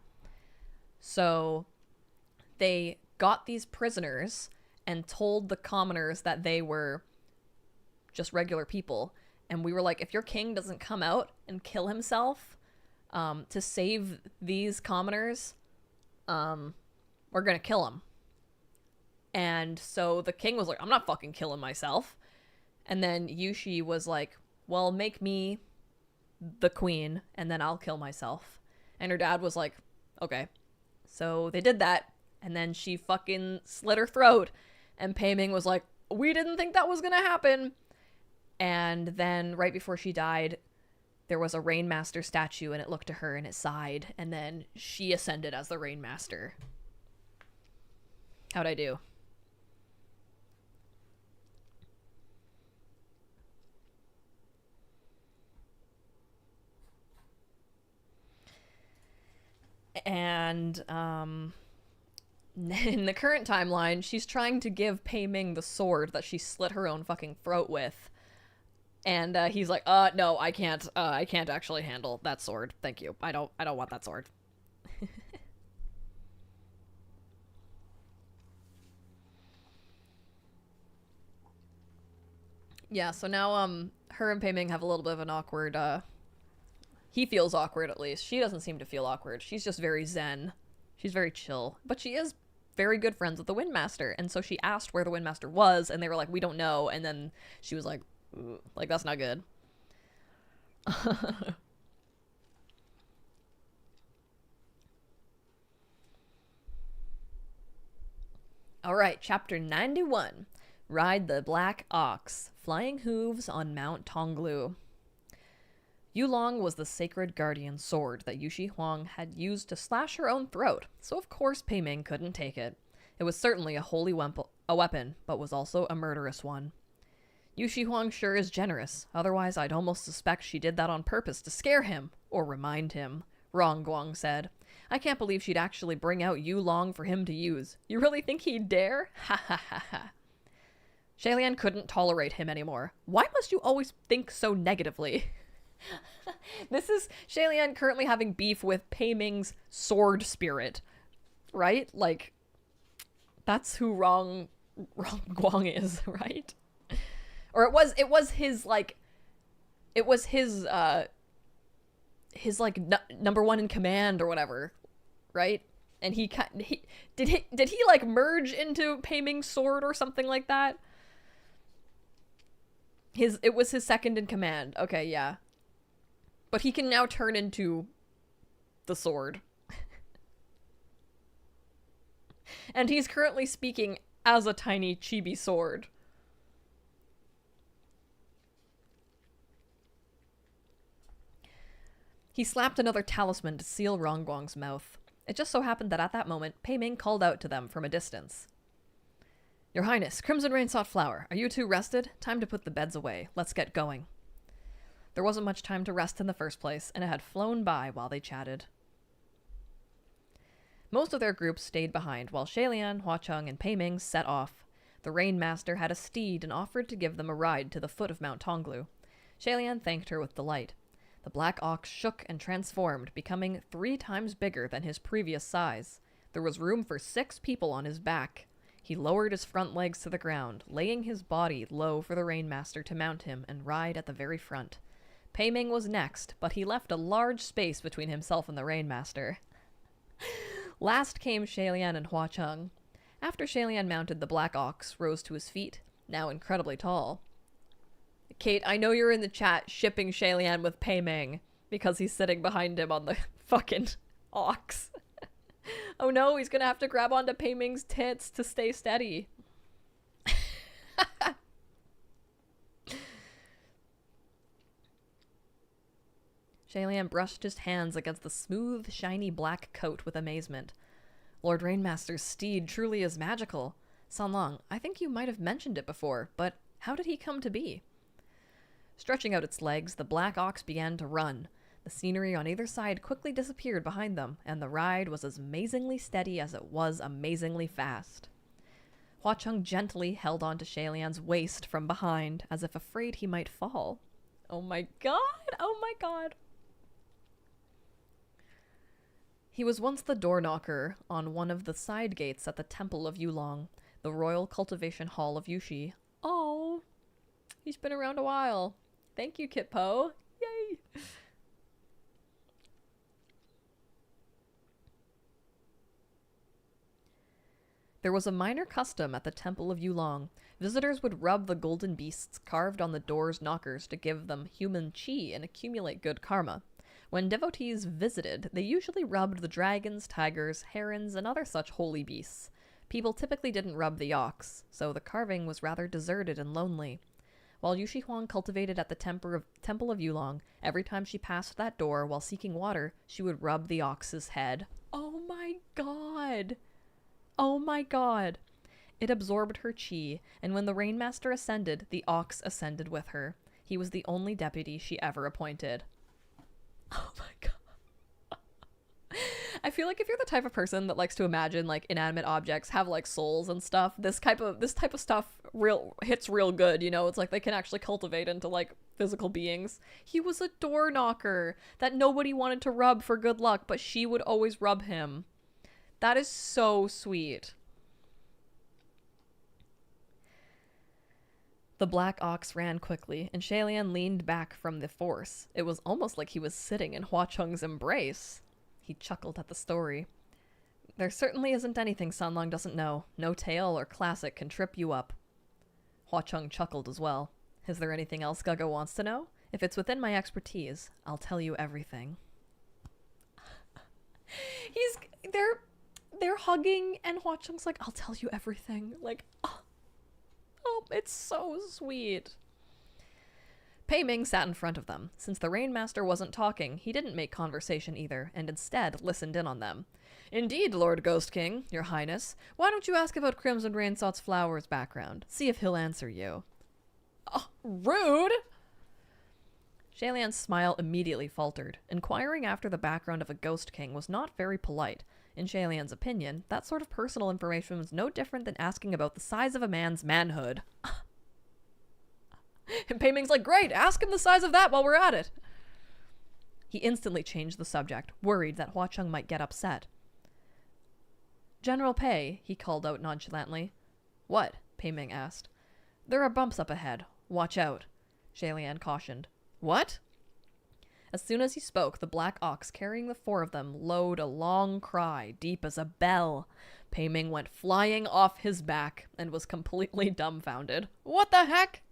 So they got these prisoners and told the commoners that they were just regular people. And we were like, if your king doesn't come out and kill himself to save these commoners, we're gonna kill him. And so the king was like, I'm not fucking killing myself. And then Yushi was like, well, make me the queen and then I'll kill myself. And her dad was like, okay. So they did that, and then she fucking slit her throat, and Pei Ming was like, we didn't think that was gonna happen. And then right before she died, there was a Rainmaster statue, and it looked to her and it sighed, and then she ascended as the Rainmaster. How'd I do? And in the current timeline, she's trying to give Pei Ming the sword that she slit her own fucking throat with. And he's like, no, I can't actually handle that sword. Thank you. I don't want that sword. Yeah, so now her and Pei Ming have a little bit of an awkward he feels awkward, at least. She doesn't seem to feel awkward. She's just very zen. She's very chill. But she is very good friends with the Windmaster. And so she asked where the Windmaster was, and they were like, we don't know. And then she was like, that's not good. All right, chapter 91. Ride the Black Ox. Flying Hooves on Mount Tonglu. Yulong was the sacred guardian sword that Yushi Huang had used to slash her own throat, so of course Pei Ming couldn't take it. It was certainly a holy weapon, but was also a murderous one. Yushi Huang sure is generous, otherwise I'd almost suspect she did that on purpose to scare him, or remind him, Rong Guang said. I can't believe she'd actually bring out Yulong for him to use. You really think he'd dare? Ha ha ha ha. Shalian couldn't tolerate him anymore. Why must you always think so negatively? This is Shalian currently having beef with Pei Ming's sword spirit, right? Like, that's who Rong Guang is, right? Or it was his like, it was his like number one in command or whatever, right? And he did he like merge into Pei Ming's sword or something like that? It was his second in command. Okay, yeah. But he can now turn into the sword. And he's currently speaking as a tiny chibi sword. He slapped another talisman to seal Rongguang's mouth. It just so happened that at that moment, Pei Ming called out to them from a distance. Your Highness, Crimson Rain sought flower. Are you two rested? Time to put the beds away. Let's get going. There wasn't much time to rest in the first place, and it had flown by while they chatted. Most of their group stayed behind, while Shalian, Huacheng, and Pei Ming set off. The Rainmaster had a steed and offered to give them a ride to the foot of Mount Tonglu. Shalian thanked her with delight. The black ox shook and transformed, becoming 3 times bigger than his previous size. There was room for 6 people on his back. He lowered his front legs to the ground, laying his body low for the Rainmaster to mount him and ride at the very front. Pei Ming was next, but he left a large space between himself and the Rainmaster. Last came Shalian and Huacheng. After Shalian mounted, the black ox rose to his feet, now incredibly tall. Kate, I know you're in the chat shipping Shalian with Pei Ming, because he's sitting behind him on the Fucking ox. Oh no, he's gonna have to grab onto Pei Ming's tits to stay steady. Shalian brushed his hands against the smooth, shiny black coat with amazement. Lord Rainmaster's steed truly is magical. Sanlong, I think you might have mentioned it before, but how did he come to be? Stretching out its legs, the black ox began to run. The scenery on either side quickly disappeared behind them, and the ride was as amazingly steady as it was amazingly fast. Hua Cheng gently held onto Shalian's waist from behind, as if afraid he might fall. Oh my god! Oh my god! He was once the door knocker on one of the side gates at the Temple of Yulong, the royal cultivation hall of Yushi. Oh, he's been around a while. Thank you, Kit Po. Yay! There was a minor custom at the Temple of Yulong. Visitors would rub the golden beasts carved on the door's knockers to give them human chi and accumulate good karma. When devotees visited, they usually rubbed the dragons, tigers, herons, and other such holy beasts. People typically didn't rub the ox, so the carving was rather deserted and lonely. While Yushi Huang cultivated at the Temple of Yulong, every time she passed that door while seeking water, she would rub the ox's head. Oh my god! Oh my god! It absorbed her chi, and when the Rainmaster ascended, the ox ascended with her. He was the only deputy she ever appointed. Oh my god. I feel like if you're the type of person that likes to imagine like inanimate objects have like souls and stuff, this type of stuff hits real good, you know? It's like they can actually cultivate into like physical beings. He was a door knocker that nobody wanted to rub for good luck, but she would always rub him. That is so sweet. The black ox ran quickly, and Shalian leaned back from the force. It was almost like he was sitting in Hua Cheng's embrace. He chuckled at the story. There certainly isn't anything Sanlong doesn't know. No tale or classic can trip you up. Hua Cheng chuckled as well. Is there anything else Gaga wants to know? If it's within my expertise, I'll tell you everything. They're hugging, and Hua Cheng's like, I'll tell you everything. Like, oh, it's so sweet. Pei Ming sat in front of them. Since the Rainmaster wasn't talking, he didn't make conversation either, and instead listened in on them. Indeed, Lord Ghost King, your highness. Why don't you ask about Crimson Rainsot's flower's background? See if he'll answer you. Oh, rude! Shalian's smile immediately faltered. Inquiring after the background of a Ghost King was not very polite. In Shalian's opinion, that sort of personal information was no different than asking about the size of a man's manhood. And Pei Ming's like, great, ask him the size of that while we're at it. He instantly changed the subject, worried that Hua Cheng might get upset. General Pei, he called out nonchalantly. What? Pei Ming asked. There are bumps up ahead. Watch out, Shalian cautioned. What? As soon as he spoke, the black ox carrying the four of them lowed a long cry, deep as a bell. Pei Ming went flying off his back and was completely dumbfounded. What the heck?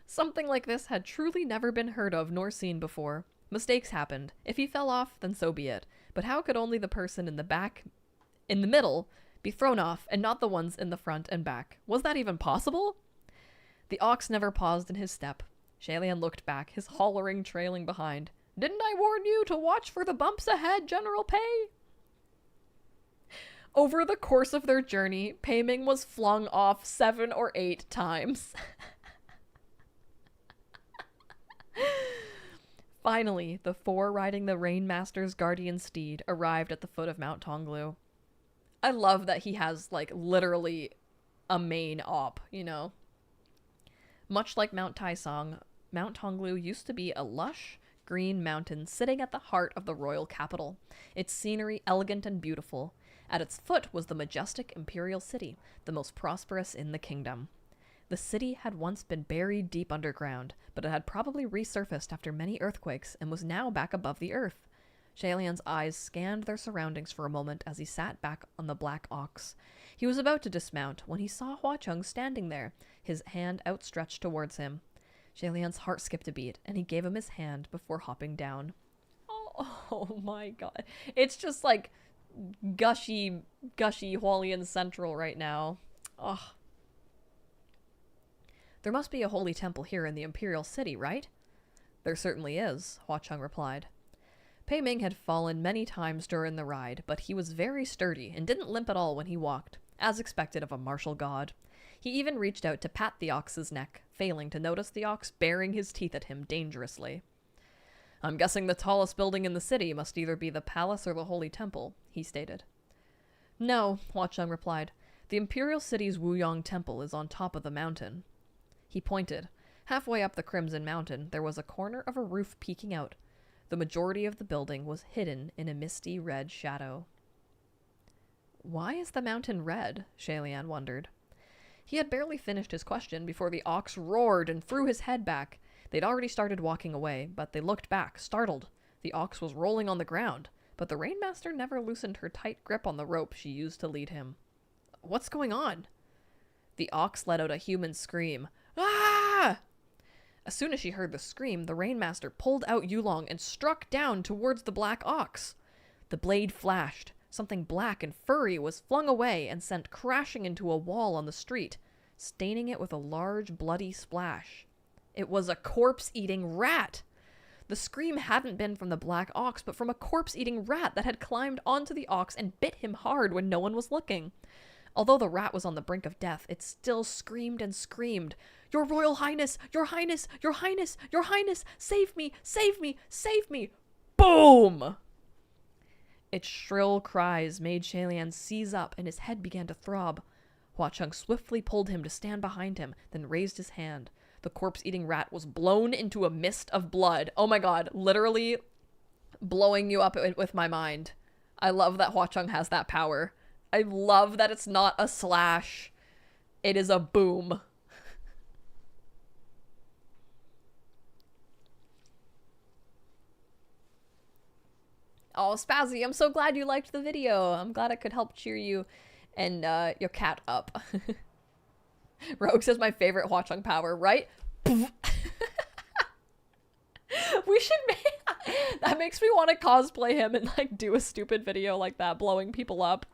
Something like this had truly never been heard of nor seen before. Mistakes happened. If he fell off, then so be it. But how could only the person in the middle, be thrown off and not the ones in the front and back? Was that even possible? The ox never paused in his step. Shalian looked back, his hollering trailing behind. Didn't I warn you to watch for the bumps ahead, General Pei? Over the course of their journey, Pei Ming was flung off 7 or 8 times. Finally, the four riding the Rainmaster's guardian steed arrived at the foot of Mount Tonglu. I love that he has, like, literally a main op, you know? Much like Mount Taisong, Mount Tonglu used to be a lush, green mountain sitting at the heart of the royal capital, its scenery elegant and beautiful. At its foot was the majestic imperial city, the most prosperous in the kingdom. The city had once been buried deep underground, but it had probably resurfaced after many earthquakes and was now back above the earth. Shalian's eyes scanned their surroundings for a moment as he sat back on the black ox. He was about to dismount when he saw Hua Cheng standing there, his hand outstretched towards him. Shalian's heart skipped a beat, and he gave him his hand before hopping down. Oh my god. It's just like gushy Hualien Central right now. Ugh. There must be a holy temple here in the Imperial City, right? There certainly is, Hua Cheng replied. Pei Ming had fallen many times during the ride, but he was very sturdy and didn't limp at all when he walked, as expected of a martial god. He even reached out to pat the ox's neck, failing to notice the ox baring his teeth at him dangerously. I'm guessing the tallest building in the city must either be the palace or the holy temple, he stated. No, Hua Cheng replied. The Imperial City's Wuyong Temple is on top of the mountain. He pointed. Halfway up the Crimson Mountain, there was a corner of a roof peeking out. The majority of the building was hidden in a misty red shadow. Why is the mountain red? Shalian wondered. He had barely finished his question before the ox roared and threw his head back. They'd already started walking away, but they looked back, startled. The ox was rolling on the ground, but the Rainmaster never loosened her tight grip on the rope she used to lead him. What's going on? The ox let out a human scream. Ah! As soon as she heard the scream, the Rainmaster pulled out Yulong and struck down towards the black ox. The blade flashed. Something black and furry was flung away and sent crashing into a wall on the street, staining it with a large bloody splash. It was a corpse-eating rat! The scream hadn't been from the black ox, but from a corpse-eating rat that had climbed onto the ox and bit him hard when no one was looking. Although the rat was on the brink of death, it still screamed and screamed. Your Royal Highness! Your Highness! Your Highness! Your Highness! Save me! Save me! Save me! Boom! Its shrill cries made Shalian seize up, and his head began to throb. Hua Cheng swiftly pulled him to stand behind him, then raised his hand. The corpse-eating rat was blown into a mist of blood. Oh my god, literally blowing you up with my mind. I love that Hua Cheng has that power. I love that it's not a slash. It is a boom. Oh, Spazzy, I'm so glad you liked the video. I'm glad it could help cheer you and your cat up. Rogue says my favorite Hua Cheng power, right? We should make... That makes me want to cosplay him and like do a stupid video like that, blowing people up.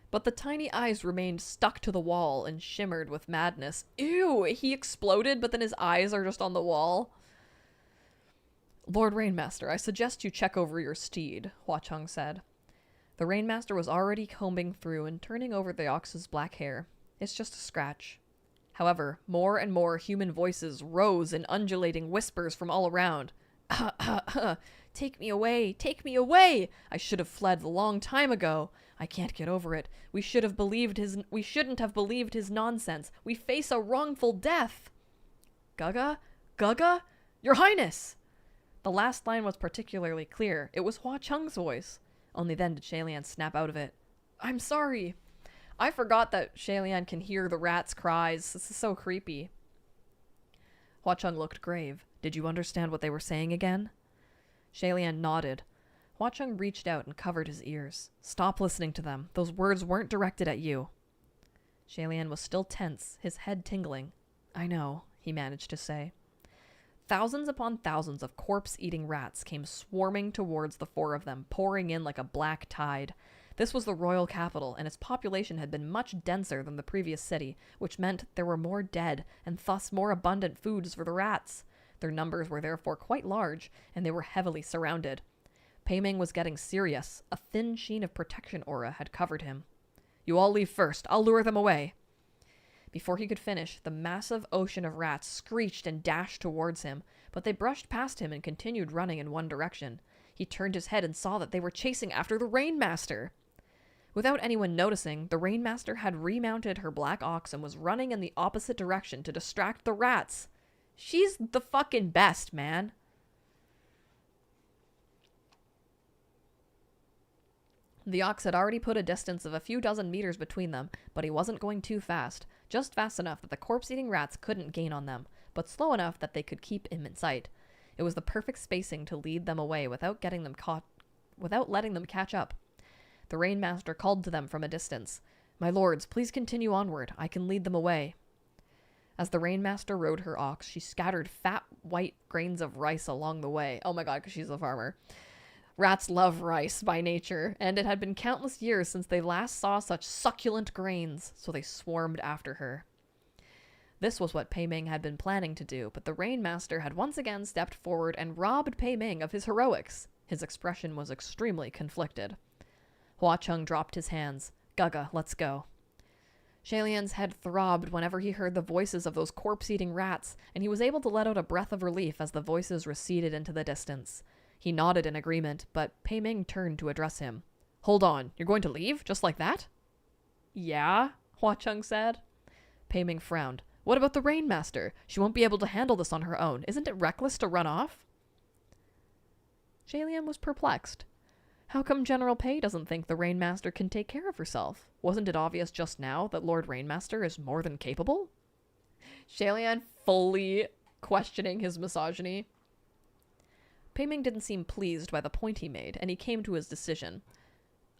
But the tiny eyes remained stuck to the wall and shimmered with madness. Ew, he exploded, but then his eyes are just on the wall. Lord Rainmaster, I suggest you check over your steed, Hua Cheng said. The Rainmaster was already combing through and turning over the ox's black hair. It's just a scratch. However, more and more human voices rose in undulating whispers from all around. Take me away! Take me away! I should have fled a long time ago. I can't get over it. We shouldn't have believed his nonsense. We face a wrongful death. Gaga? Gaga? Your Highness! The last line was particularly clear. It was Hua Cheng's voice. Only then did Shalian snap out of it. I'm sorry. I forgot that Shalian can hear the rat's cries. This is so creepy. Hua Cheng looked grave. Did you understand what they were saying again? Shalian nodded. Hua Cheng reached out and covered his ears. Stop listening to them. Those words weren't directed at you. Shalian was still tense, his head tingling. I know, he managed to say. Thousands upon thousands of corpse-eating rats came swarming towards the four of them, pouring in like a black tide. This was the royal capital, and its population had been much denser than the previous city, which meant there were more dead, and thus more abundant foods for the rats. Their numbers were therefore quite large, and they were heavily surrounded. Pei Ming was getting serious. A thin sheen of protection aura had covered him. You all leave first. I'll lure them away. Before he could finish, the massive ocean of rats screeched and dashed towards him, but they brushed past him and continued running in one direction. He turned his head and saw that they were chasing after the Rainmaster. Without anyone noticing, the Rainmaster had remounted her black ox and was running in the opposite direction to distract the rats. She's the fucking best, man. The ox had already put a distance of a few dozen meters between them, but he wasn't going too fast, just fast enough that the corpse-eating rats couldn't gain on them, but slow enough that they could keep him in sight. It was the perfect spacing to lead them away without letting them catch up. The Rainmaster called to them from a distance. "My lords, please continue onward. I can lead them away." As the Rainmaster rode her ox, she scattered fat white grains of rice along the way. Oh my god, because she's a farmer. Rats love rice by nature, and it had been countless years since they last saw such succulent grains, so they swarmed after her. This was what Pei Ming had been planning to do, but the Rainmaster had once again stepped forward and robbed Pei Ming of his heroics. His expression was extremely conflicted. Hua Cheng dropped his hands. "Gaga, let's go." Shalian's head throbbed whenever he heard the voices of those corpse-eating rats, and he was able to let out a breath of relief as the voices receded into the distance. He nodded in agreement, but Pei Ming turned to address him. "Hold on, you're going to leave? Just like that?" "Yeah," Hua Cheng said. Pei Ming frowned. "What about the Rainmaster? She won't be able to handle this on her own. Isn't it reckless to run off?" Shalian was perplexed. How come General Pei doesn't think the Rainmaster can take care of herself? Wasn't it obvious just now that Lord Rainmaster is more than capable? Shalian fully questioning his misogyny. Pei Ming didn't seem pleased by the point he made, and he came to his decision.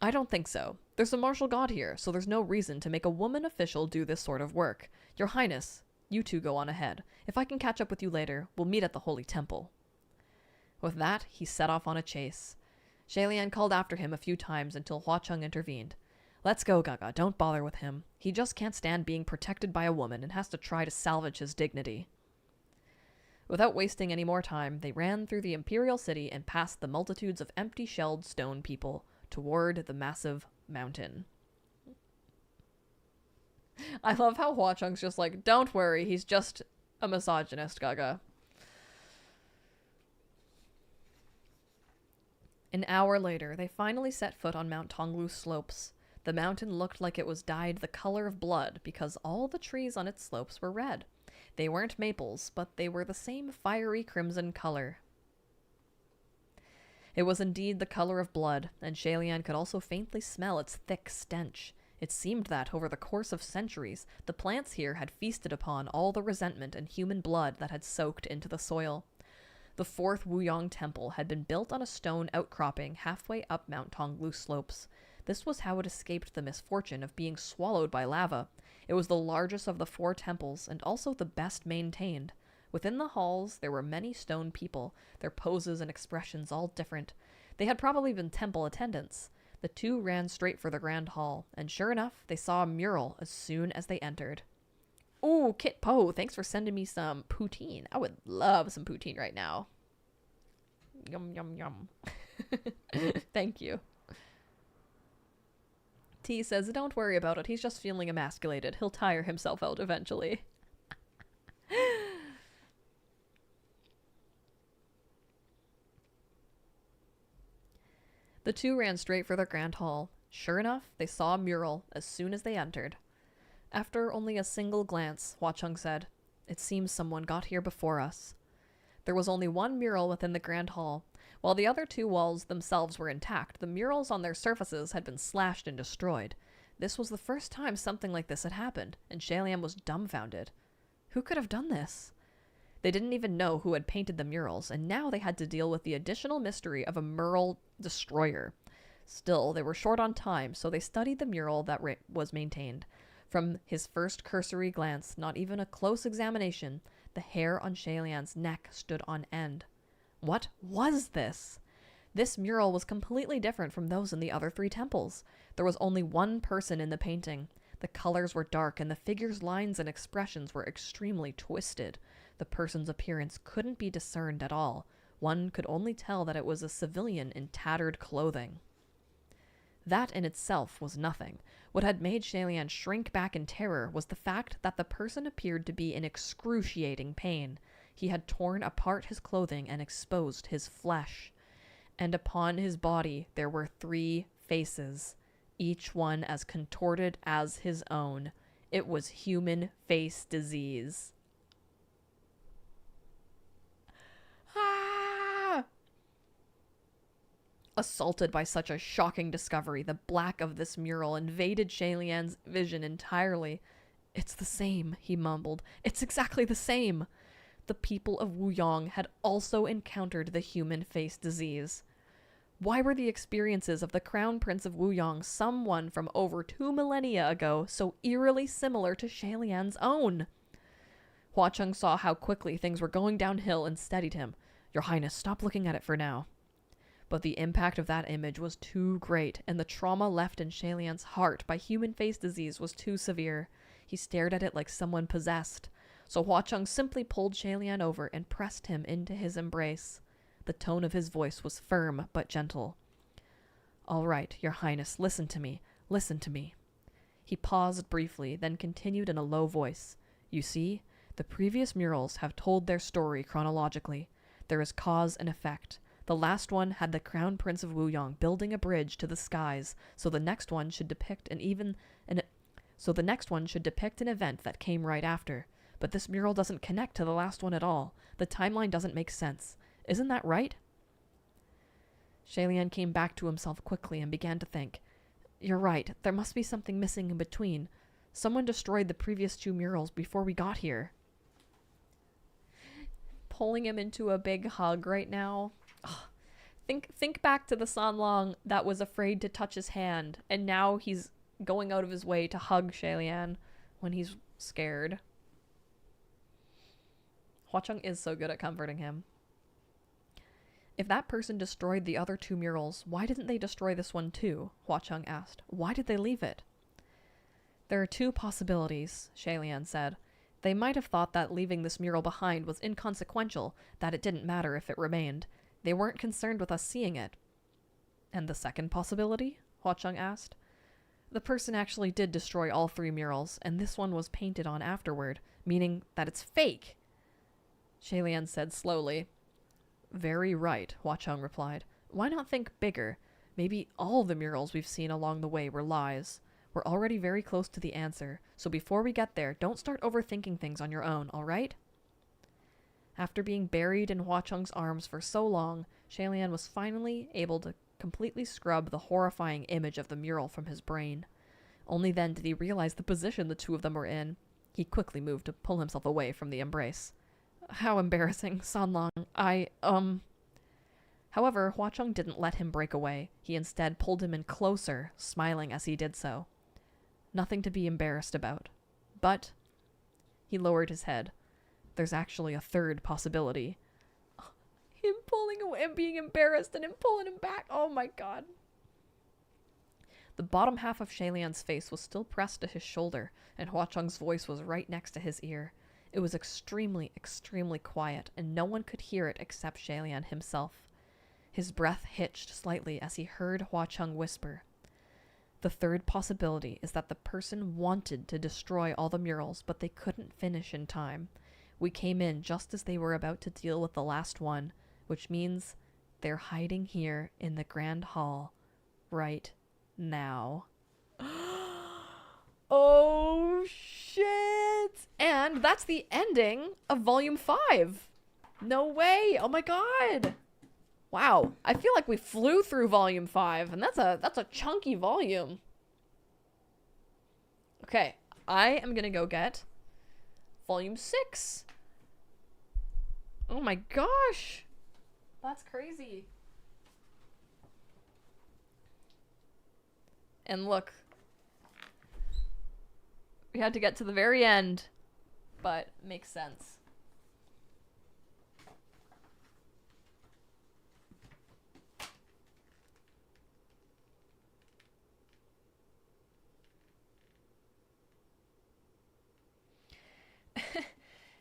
"I don't think so. There's a martial god here, so there's no reason to make a woman official do this sort of work. Your Highness, you two go on ahead. If I can catch up with you later, we'll meet at the Holy Temple." With that, he set off on a chase. Shalian called after him a few times until Hua Cheng intervened. "Let's go, Gaga. Don't bother with him. He just can't stand being protected by a woman and has to try to salvage his dignity." Without wasting any more time, they ran through the Imperial City and past the multitudes of empty-shelled stone people toward the massive mountain. I love how Hua Cheng's just like, "Don't worry, he's just a misogynist, Gaga." An hour later, they finally set foot on Mount Tonglu's slopes. The mountain looked like it was dyed the color of blood because all the trees on its slopes were red. They weren't maples, but they were the same fiery crimson color. It was indeed the color of blood, and Shalian could also faintly smell its thick stench. It seemed that, over the course of centuries, the plants here had feasted upon all the resentment and human blood that had soaked into the soil. The fourth Wuyong temple had been built on a stone outcropping halfway up Mount Tonglu slopes. This was how it escaped the misfortune of being swallowed by lava. It was the largest of the 4 temples, and also the best maintained. Within the halls, there were many stone people, their poses and expressions all different. They had probably been temple attendants. The two ran straight for the grand hall, and sure enough, they saw a mural as soon as they entered. "Ooh, Kit Po, thanks for sending me some poutine. I would love some poutine right now." Yum, yum, yum. Thank you. T says, "Don't worry about it. He's just feeling emasculated. He'll tire himself out eventually." The two ran straight for the grand hall. Sure enough, they saw a mural as soon as they entered. After only a single glance, Hua Cheng said, "It seems someone got here before us." There was only one mural within the grand hall. While the other 2 walls themselves were intact, the murals on their surfaces had been slashed and destroyed. This was the first time something like this had happened, and Shalian was dumbfounded. Who could have done this? They didn't even know who had painted the murals, and now they had to deal with the additional mystery of a mural destroyer. Still, they were short on time, so they studied the mural that was maintained. From his first cursory glance, not even a close examination, the hair on Shalian's neck stood on end. What was this? This mural was completely different from those in the other 3 temples. There was only one person in the painting. The colors were dark, and the figure's lines and expressions were extremely twisted. The person's appearance couldn't be discerned at all. One could only tell that it was a civilian in tattered clothing. That in itself was nothing. What had made Shalian shrink back in terror was the fact that the person appeared to be in excruciating pain. He had torn apart his clothing and exposed his flesh. And upon his body there were 3 faces, each one as contorted as his own. It was human face disease. Assaulted by such a shocking discovery, the black of this mural invaded Shalian's vision entirely. "It's the same," he mumbled. "It's exactly the same." The people of Wuyong had also encountered the human face disease. Why were the experiences of the Crown Prince of Wuyong, someone from over 2 millennia ago, so eerily similar to Shalian's own? Hua Cheng saw how quickly things were going downhill and steadied him. Your Highness, stop looking at it for now. But the impact of that image was too great, and the trauma left in Shalian's heart by human face disease was too severe. He stared at it like someone possessed. So Hua Cheng simply pulled Shalian over and pressed him into his embrace. The tone of his voice was firm but gentle. All right, Your Highness, listen to me. Listen to me. He paused briefly, then continued in a low voice. You see, the previous murals have told their story chronologically. There is cause and effect. The last one had the Crown Prince of Wuyong building a bridge to the skies, so the next one should depict an event that came right after. But this mural doesn't connect to the last one at all. The timeline doesn't make sense. Isn't that right? Shalian came back to himself quickly and began to think. You're right. There must be something missing in between. Someone destroyed the previous 2 murals before we got here. Pulling him into a big hug right now. Ugh. Think back to the Sanlong that was afraid to touch his hand, and now he's going out of his way to hug Shalian when he's scared. Hua Cheng is so good at comforting him. If that person destroyed the other 2 murals, why didn't they destroy this one too? Hua Cheng asked. Why did they leave it? There are 2 possibilities, Shalian said. They might have thought that leaving this mural behind was inconsequential, that it didn't matter if it remained. They weren't concerned with us seeing it. And the second possibility? Hua Cheng asked. The person actually did destroy all 3 murals, and this one was painted on afterward, meaning that it's fake. Shalian said slowly. Very right, Hua Cheng replied. Why not think bigger? Maybe all the murals we've seen along the way were lies. We're already very close to the answer, so before we get there, don't start overthinking things on your own, all right? After being buried in Hua Cheng's arms for so long, Shalian was finally able to completely scrub the horrifying image of the mural from his brain. Only then did he realize the position the 2 of them were in. He quickly moved to pull himself away from the embrace. How embarrassing, Sanlong. However, Hua Cheng didn't let him break away. He instead pulled him in closer, smiling as he did so. Nothing to be embarrassed about. But he lowered his head. There's actually a third possibility. Him pulling away and being embarrassed and him pulling him back. Oh my god. The bottom half of Shalian's face was still pressed to his shoulder, and Hua Cheng's voice was right next to his ear. It was extremely, extremely quiet, and no one could hear it except Shalian himself. His breath hitched slightly as he heard Hua Cheng whisper. The third possibility is that the person wanted to destroy all the murals, but they couldn't finish in time. We came in just as they were about to deal with the last one, which means they're hiding here in the Grand Hall right now. Oh, shit! And that's the ending of Volume 5. No way! Oh my god! Wow, I feel like we flew through Volume 5, and that's a chunky volume. Okay, I am gonna go get Volume 6. Oh my gosh! That's crazy. And look, we had to get to the very end, but makes sense.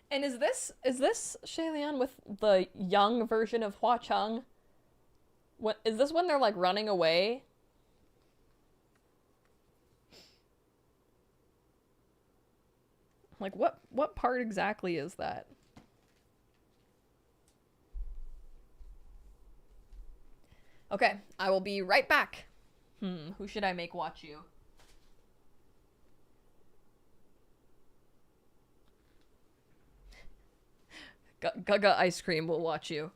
And is this Shalian with the young version of Hua Cheng? What is this when they're like running away? Like what part exactly is that? Okay, I will be right back. Who should I make watch you? Gaga Ice Cream will watch you.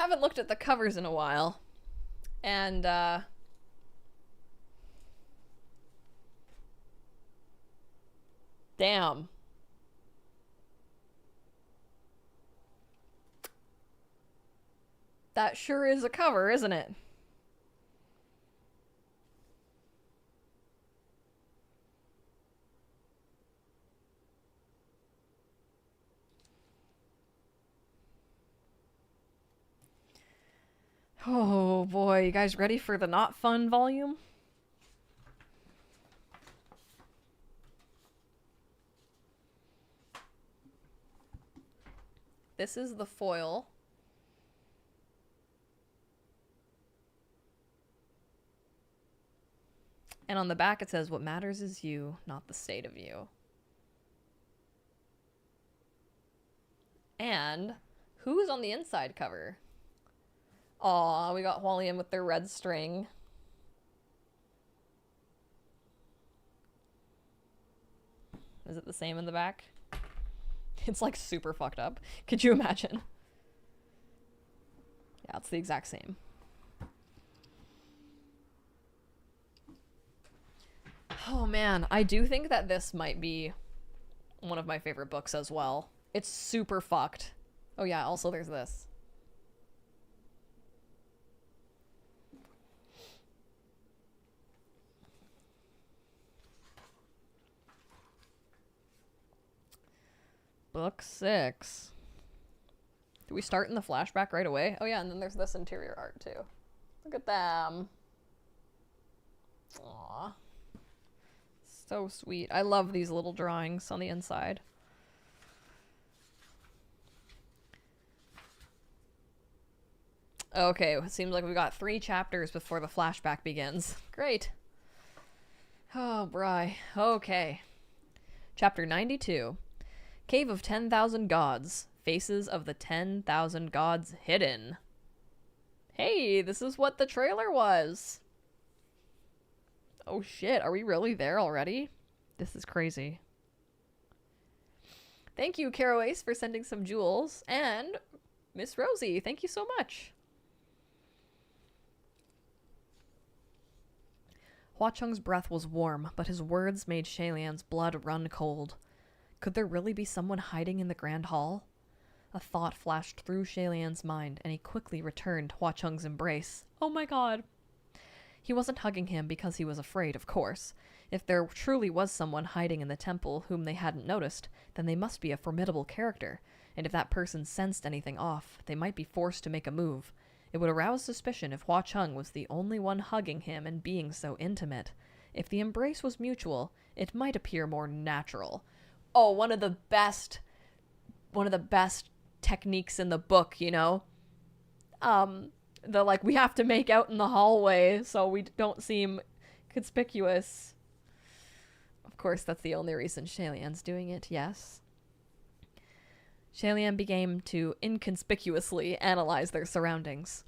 haven't looked at the covers in a while. And, damn. That sure is a cover, isn't it? Oh boy, you guys ready for the not fun volume? This is the foil. And on the back it says, what matters is you, not the state of you. And who's on the inside cover? Aw, we got Hualien with their red string. Is it the same in the back? It's like super fucked up. Could you imagine? Yeah, it's the exact same. Oh man, I do think that this might be one of my favorite books as well. It's super fucked. Oh yeah, also there's this. Book 6. Do we start in the flashback right away? Oh yeah, and then there's this interior art too. Look at them. Aww. So sweet. I love these little drawings on the inside. Okay, it seems like we've got 3 chapters before the flashback begins. Great. Oh, Bri. Okay. Chapter 92. Cave of 10,000 Gods. Faces of the 10,000 Gods Hidden. Hey, this is what the trailer was. Oh shit, are we really there already? This is crazy. Thank you, Caro Ace, for sending some jewels. And Miss Rosie, thank you so much. Hua Chung's breath was warm, but his words made Shalian's blood run cold. Could there really be someone hiding in the Grand Hall? A thought flashed through Shalian's mind, and he quickly returned Hua Chung's embrace. Oh my god. He wasn't hugging him because he was afraid, of course. If there truly was someone hiding in the temple whom they hadn't noticed, then they must be a formidable character, and if that person sensed anything off, they might be forced to make a move. It would arouse suspicion if Hua Chung was the only one hugging him and being so intimate. If the embrace was mutual, it might appear more natural. Oh, one of the best techniques in the book, you know? The, like, we have to make out in the hallway so we don't seem conspicuous. Of course, that's the only reason Shalian's doing it, yes. Shalian began to inconspicuously analyze their surroundings.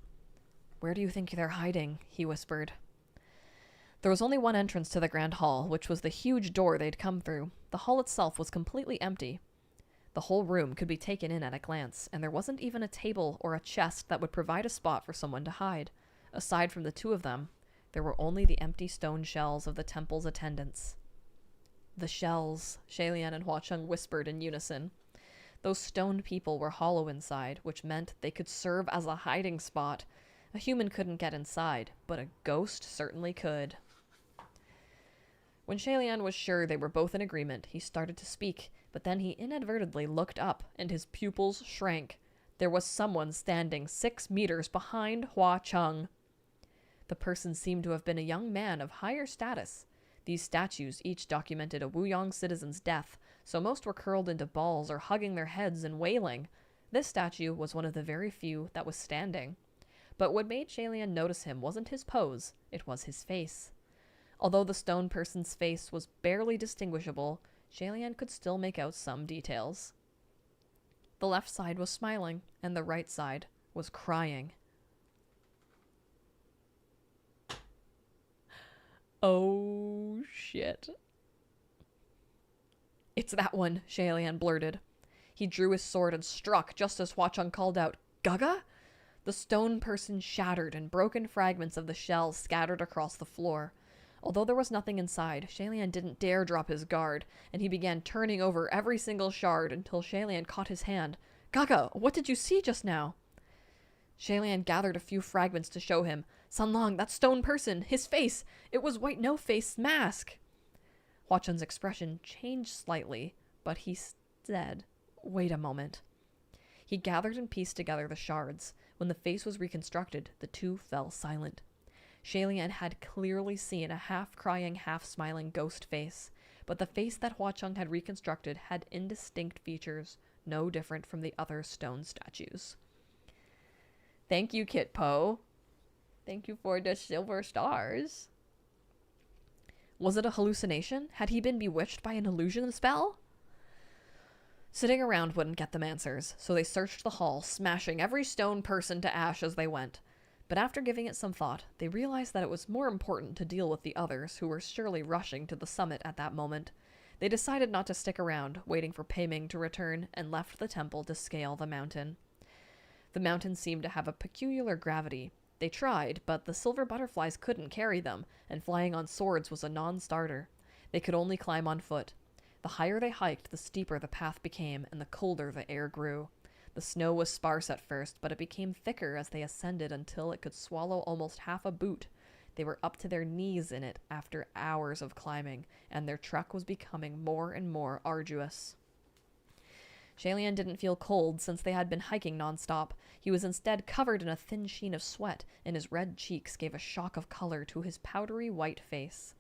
Where do you think they're hiding? He whispered. There was only one entrance to the Grand Hall, which was the huge door they'd come through. The hall itself was completely empty. The whole room could be taken in at a glance, and there wasn't even a table or a chest that would provide a spot for someone to hide. Aside from the 2 of them, there were only the empty stone shells of the temple's attendants. The shells, Shalian and Hua Chung whispered in unison. Those stone people were hollow inside, which meant they could serve as a hiding spot. A human couldn't get inside, but a ghost certainly could. When Shalian was sure they were both in agreement, he started to speak, but then he inadvertently looked up, and his pupils shrank. There was someone standing 6 meters behind Hua Chung. The person seemed to have been a young man of higher status. These statues each documented a Wuyong citizen's death, so most were curled into balls or hugging their heads and wailing. This statue was one of the very few that was standing. But what made Shalian notice him wasn't his pose, it was his face. Although the stone person's face was barely distinguishable, Shalian could still make out some details. The left side was smiling, and the right side was crying. Oh, shit. It's that one, Shalian blurted. He drew his sword and struck just as Hua Chung called out, Gaga? The stone person shattered and broken fragments of the shell scattered across the floor. Although there was nothing inside, Shalian didn't dare drop his guard, and he began turning over every single shard until Shalian caught his hand. Gaga, what did you see just now? Shalian gathered a few fragments to show him. Sunlong, that stone person, his face, it was White No-Face's mask. Hua Chung's expression changed slightly, but he said, wait a moment. He gathered and pieced together the shards. When the face was reconstructed, the two fell silent. Shalian had clearly seen a half-crying, half-smiling ghost face, but the face that Hua Chung had reconstructed had indistinct features, no different from the other stone statues. Thank you, Kit Po. Thank you for the silver stars. Was it a hallucination? Had he been bewitched by an illusion spell? Sitting around wouldn't get them answers, so they searched the hall, smashing every stone person to ash as they went. But after giving it some thought, they realized that it was more important to deal with the others, who were surely rushing to the summit at that moment. They decided not to stick around, waiting for Pei Ming to return, and left the temple to scale the mountain. The mountain seemed to have a peculiar gravity. They tried, but the silver butterflies couldn't carry them, and flying on swords was a non-starter. They could only climb on foot. The higher they hiked, the steeper the path became, and the colder the air grew. The snow was sparse at first, but it became thicker as they ascended until it could swallow almost half a boot. They were up to their knees in it after hours of climbing, and their trek was becoming more and more arduous. Shalian didn't feel cold since they had been hiking nonstop. He was instead covered in a thin sheen of sweat, and his red cheeks gave a shock of color to his powdery white face.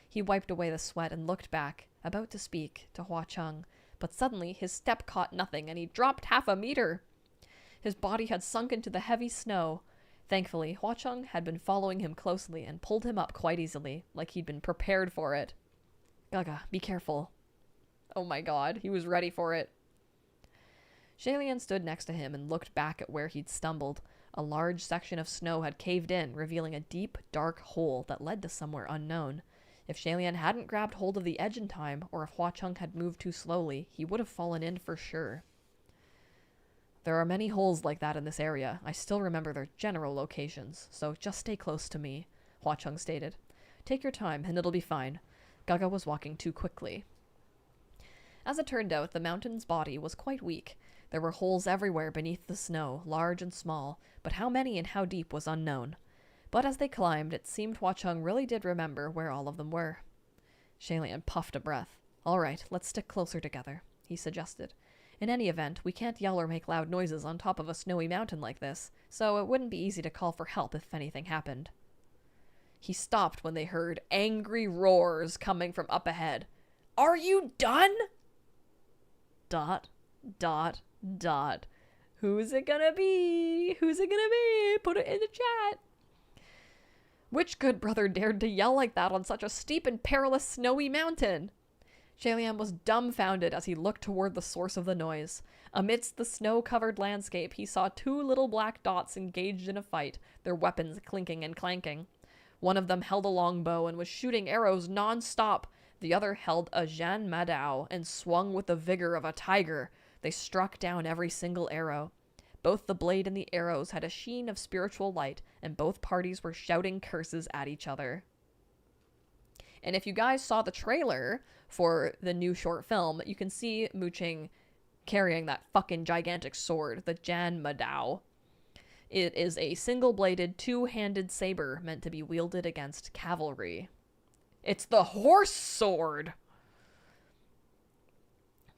He wiped away the sweat and looked back, about to speak, to Hua Chung, but suddenly his step caught nothing, and he dropped half a meter. His body had sunk into the heavy snow. Thankfully, Hua Chung had been following him closely and pulled him up quite easily, like he'd been prepared for it. Gaga, be careful. Oh my god, he was ready for it. Shalian stood next to him and looked back at where he'd stumbled. A large section of snow had caved in, revealing a deep, dark hole that led to somewhere unknown. If Shalian hadn't grabbed hold of the edge in time, or if Hua Chung had moved too slowly, he would have fallen in for sure. There are many holes like that in this area. I still remember their general locations, so just stay close to me, Hua Chung stated. Take your time, and it'll be fine. Gaga was walking too quickly. As it turned out, the mountain's body was quite weak. There were holes everywhere beneath the snow, large and small, but how many and how deep was unknown. But as they climbed, it seemed Hua Chung really did remember where all of them were. Shalian puffed a breath. All right, let's stick closer together, he suggested. In any event, we can't yell or make loud noises on top of a snowy mountain like this, so it wouldn't be easy to call for help if anything happened. He stopped when they heard angry roars coming from up ahead. Are you done? ... Who's it gonna be? Who's it gonna be? Put it in the chat. Which good brother dared to yell like that on such a steep and perilous snowy mountain? Shalian was dumbfounded as he looked toward the source of the noise. Amidst the snow-covered landscape, he saw two little black dots engaged in a fight, their weapons clinking and clanking. One of them held a longbow and was shooting arrows non-stop. The other held a Jan Madao and swung with the vigor of a tiger. They struck down every single arrow. Both the blade and the arrows had a sheen of spiritual light, and both parties were shouting curses at each other. And if you guys saw the trailer for the new short film, you can see Mooching carrying that fucking gigantic sword, the Jan Madao. It is a single-bladed, two-handed saber meant to be wielded against cavalry. It's the horse sword!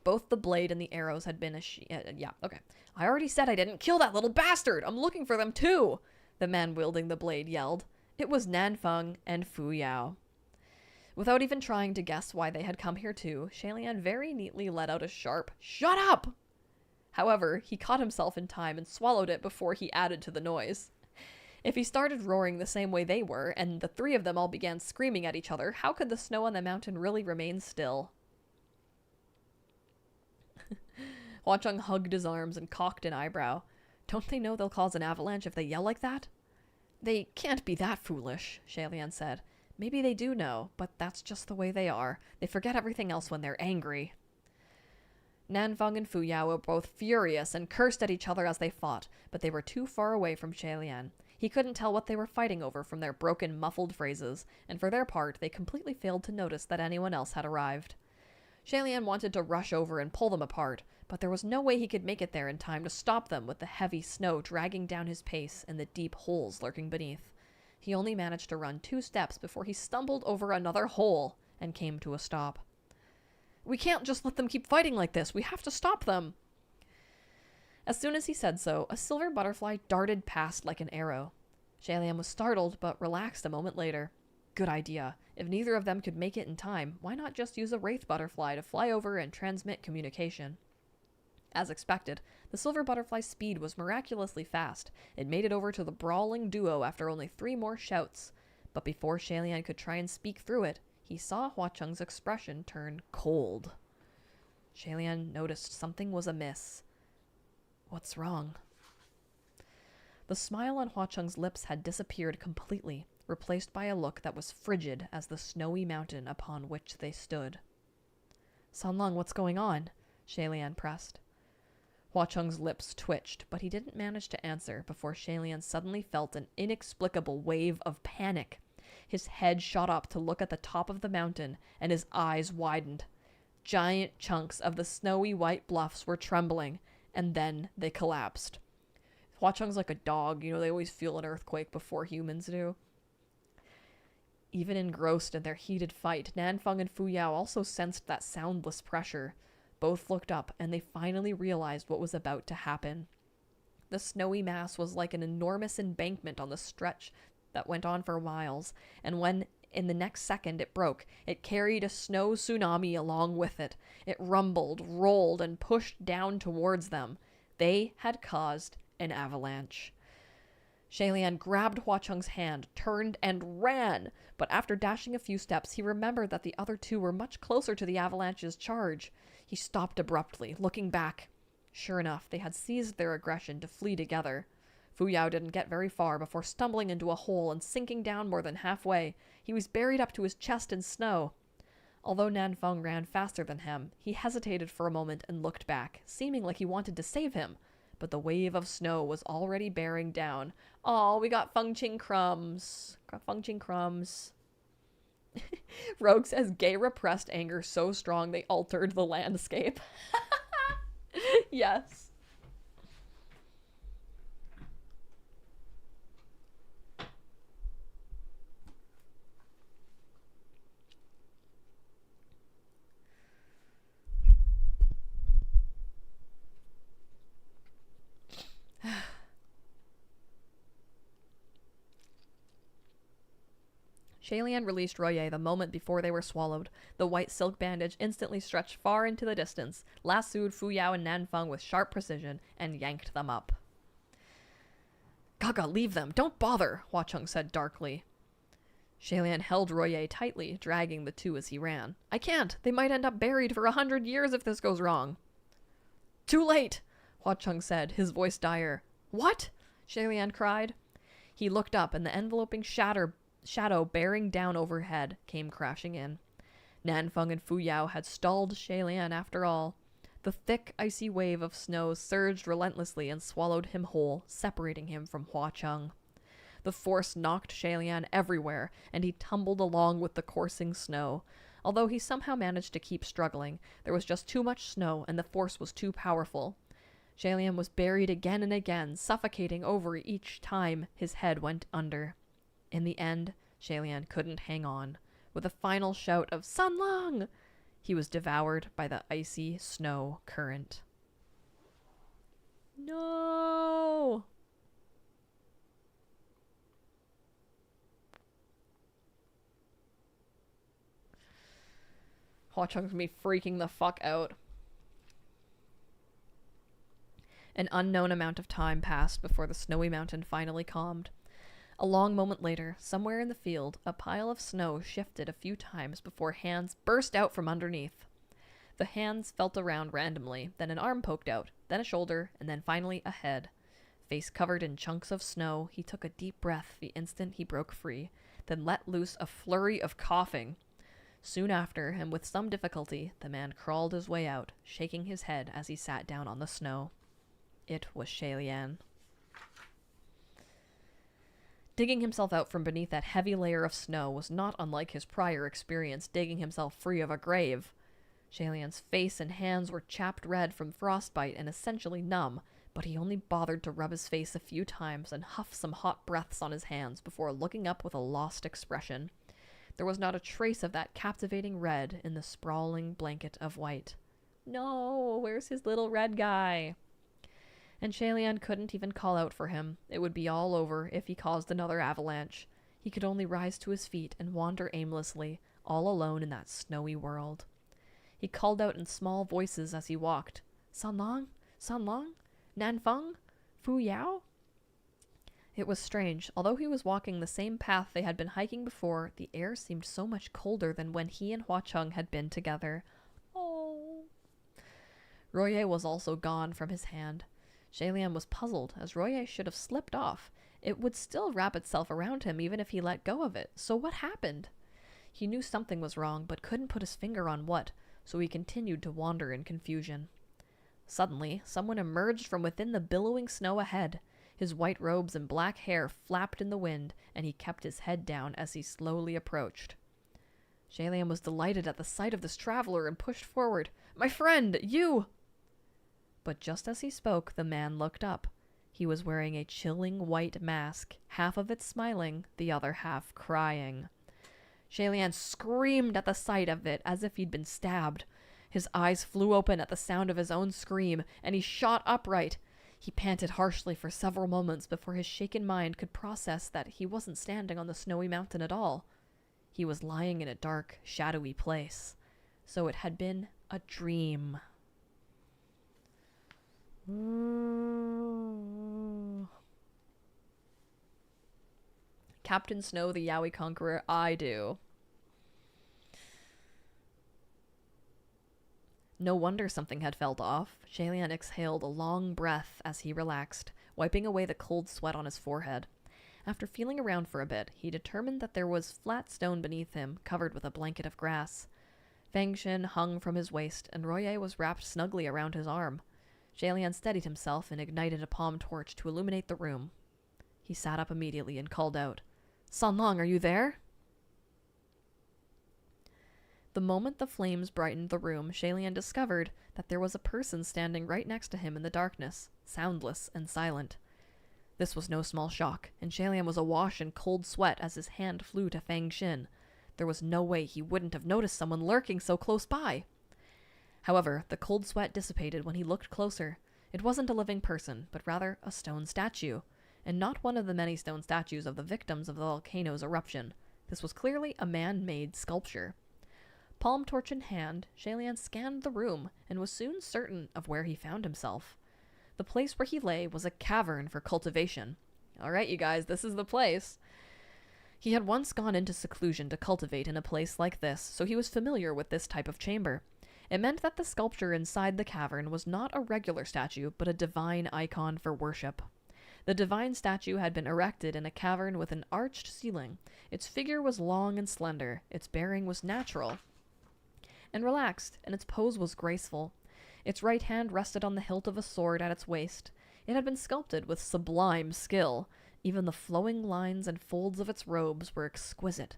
Both the blade and the arrows had been yeah, okay. I already said I didn't kill that little bastard! I'm looking for them too! The man wielding the blade yelled. It was Nanfeng and Fu Yao. Without even trying to guess why they had come here too, Shalian very neatly let out a sharp, "Shut up!" However, he caught himself in time and swallowed it before he added to the noise. If he started roaring the same way they were, and the three of them all began screaming at each other, how could the snow on the mountain really remain still? Hua Chung hugged his arms and cocked an eyebrow. Don't they know they'll cause an avalanche if they yell like that? They can't be that foolish, Shalian said. Maybe they do know, but that's just the way they are. They forget everything else when they're angry. Nanfeng and Fu Yao were both furious and cursed at each other as they fought, but they were too far away from Shalian. He couldn't tell what they were fighting over from their broken, muffled phrases, and for their part, they completely failed to notice that anyone else had arrived. Shalian wanted to rush over and pull them apart, but there was no way he could make it there in time to stop them with the heavy snow dragging down his pace and the deep holes lurking beneath. He only managed to run 2 steps before he stumbled over another hole and came to a stop. We can't just let them keep fighting like this. We have to stop them. As soon as he said so, a silver butterfly darted past like an arrow. Shalian was startled, but relaxed a moment later. Good idea. If neither of them could make it in time, why not just use a wraith butterfly to fly over and transmit communication? As expected, the silver butterfly's speed was miraculously fast. It made it over to the brawling duo after only 3 more shouts. But before Shalian could try and speak through it, he saw Hua Cheng's expression turn cold. Shalian noticed something was amiss. What's wrong? The smile on Hua Cheng's lips had disappeared completely, replaced by a look that was frigid as the snowy mountain upon which they stood. Sanlong, what's going on? Shalian pressed. Hua Cheng's lips twitched, but he didn't manage to answer before Shalian suddenly felt an inexplicable wave of panic. His head shot up to look at the top of the mountain, and his eyes widened. Giant chunks of the snowy white bluffs were trembling, and then they collapsed. Hua Cheng's like a dog, they always feel an earthquake before humans do. Even engrossed in their heated fight, Nanfeng and Fu Yao also sensed that soundless pressure. Both looked up, and they finally realized what was about to happen. The snowy mass was like an enormous embankment on the stretch that went on for miles, and when in the next second it broke, it carried a snow tsunami along with it. It rumbled, rolled, and pushed down towards them. They had caused an avalanche. Shalian grabbed Hua Cheng's hand, turned, and ran, but after dashing a few steps, he remembered that the other 2 were much closer to the avalanche's charge. He stopped abruptly, looking back. Sure enough, they had seized their aggression to flee together. Fu Yao didn't get very far before stumbling into a hole and sinking down more than halfway. He was buried up to his chest in snow. Although Nanfeng ran faster than him, he hesitated for a moment and looked back, seeming like he wanted to save him. But the wave of snow was already bearing down. Aw, we got Fengqing crumbs. Fengqing crumbs. Rogue says gay repressed anger so strong they altered the landscape. Yes. Shalian released Royer the moment before they were swallowed. The white silk bandage instantly stretched far into the distance, lassoed Fu Yao and Nanfeng with sharp precision, and yanked them up. Gaga, leave them. Don't bother, Hua Cheng said darkly. Shalian held Royer tightly, dragging the 2 as he ran. I can't. They might end up buried for 100 years if this goes wrong. Too late, Hua Cheng said, his voice dire. What? Shalian cried. He looked up, and the enveloping shadow bearing down overhead came crashing in. Nanfeng and Fu Yao had stalled Shalian after all. The thick, icy wave of snow surged relentlessly and swallowed him whole, separating him from Hua Cheng. The force knocked Shalian everywhere, and he tumbled along with the coursing snow. Although he somehow managed to keep struggling, there was just too much snow, and the force was too powerful. Shalian was buried again and again, suffocating over each time his head went under. In the end, Shalian couldn't hang on. With a final shout of Sanlong, he was devoured by the icy snow current. No! Hua Cheng's gonna be freaking the fuck out. An unknown amount of time passed before the snowy mountain finally calmed. A long moment later, somewhere in the field, a pile of snow shifted a few times before hands burst out from underneath. The hands felt around randomly, then an arm poked out, then a shoulder, and then finally a head. Face covered in chunks of snow, he took a deep breath the instant he broke free, then let loose a flurry of coughing. Soon after, and with some difficulty, the man crawled his way out, shaking his head as he sat down on the snow. It was Shalian. Digging himself out from beneath that heavy layer of snow was not unlike his prior experience digging himself free of a grave. Shalian's face and hands were chapped red from frostbite and essentially numb, but he only bothered to rub his face a few times and huff some hot breaths on his hands before looking up with a lost expression. There was not a trace of that captivating red in the sprawling blanket of white. No, where's his little red guy? And Shalian couldn't even call out for him. It would be all over if he caused another avalanche. He could only rise to his feet and wander aimlessly, all alone in that snowy world. He called out in small voices as he walked. Sanlong? Sanlong? Nanfeng? Fu Yao? It was strange. Although he was walking the same path they had been hiking before, the air seemed so much colder than when he and Hua Cheng had been together. Oh. Royer was also gone from his hand. Shalian was puzzled, as Royer should have slipped off. It would still wrap itself around him even if he let go of it. So what happened? He knew something was wrong, but couldn't put his finger on what, so he continued to wander in confusion. Suddenly, someone emerged from within the billowing snow ahead. His white robes and black hair flapped in the wind, and he kept his head down as he slowly approached. Shalian was delighted at the sight of this traveler and pushed forward. "My friend, you!" But just as he spoke, the man looked up. He was wearing a chilling white mask, half of it smiling, the other half crying. Shalian screamed at the sight of it as if he'd been stabbed. His eyes flew open at the sound of his own scream, and he shot upright. He panted harshly for several moments before his shaken mind could process that he wasn't standing on the snowy mountain at all. He was lying in a dark, shadowy place. So it had been a dream. Captain Snow, the Yowie Conqueror, I do. No wonder something had felt off. Shalian exhaled a long breath as he relaxed, wiping away the cold sweat on his forehead. After feeling around for a bit, he determined that there was flat stone beneath him, covered with a blanket of grass. Fengshin hung from his waist, and Royer was wrapped snugly around his arm. Shalian steadied himself and ignited a palm torch to illuminate the room. He sat up immediately and called out, "Sanlong, are you there?" The moment the flames brightened the room, Shalian discovered that there was a person standing right next to him in the darkness, soundless and silent. This was no small shock, and Shalian was awash in cold sweat as his hand flew to Fang Xin. There was no way he wouldn't have noticed someone lurking so close by. However, the cold sweat dissipated when he looked closer. It wasn't a living person, but rather a stone statue, and not one of the many stone statues of the victims of the volcano's eruption. This was clearly a man-made sculpture. Palm torch in hand, Shalian scanned the room and was soon certain of where he found himself. The place where he lay was a cavern for cultivation. All right, you guys, this is the place. He had once gone into seclusion to cultivate in a place like this, so he was familiar with this type of chamber. It meant that the sculpture inside the cavern was not a regular statue, but a divine icon for worship. The divine statue had been erected in a cavern with an arched ceiling. Its figure was long and slender. Its bearing was natural and relaxed, and its pose was graceful. Its right hand rested on the hilt of a sword at its waist. It had been sculpted with sublime skill. Even the flowing lines and folds of its robes were exquisite.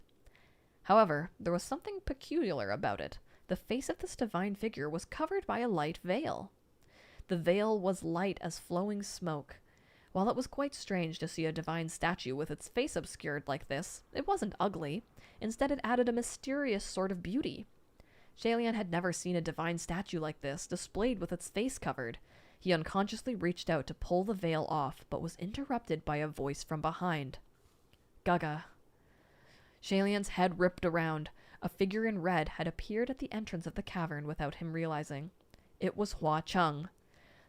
However, there was something peculiar about it. The face of this divine figure was covered by a light veil. The veil was light as flowing smoke. While it was quite strange to see a divine statue with its face obscured like this, it wasn't ugly. Instead, it added a mysterious sort of beauty. Shalian had never seen a divine statue like this, displayed with its face covered. He unconsciously reached out to pull the veil off, but was interrupted by a voice from behind. "Gaga." Shalian's head ripped around. A figure in red had appeared at the entrance of the cavern without him realizing. It was Hua Cheng.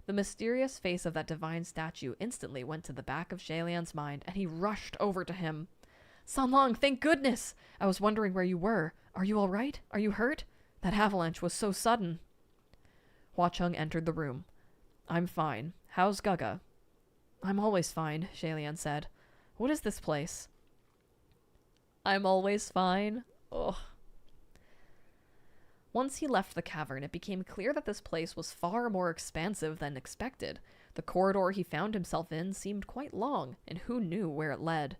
The mysterious face of that divine statue instantly went to the back of Shalian's mind, and he rushed over to him. "Sanlong, thank goodness! I was wondering where you were. Are you all right? Are you hurt? That avalanche was so sudden." Hua Cheng entered the room. "I'm fine. How's Gaga?" "I'm always fine," Shalian said. "What is this place?" "I'm always fine." Ugh. Once he left the cavern, it became clear that this place was far more expansive than expected. The corridor he found himself in seemed quite long, and who knew where it led.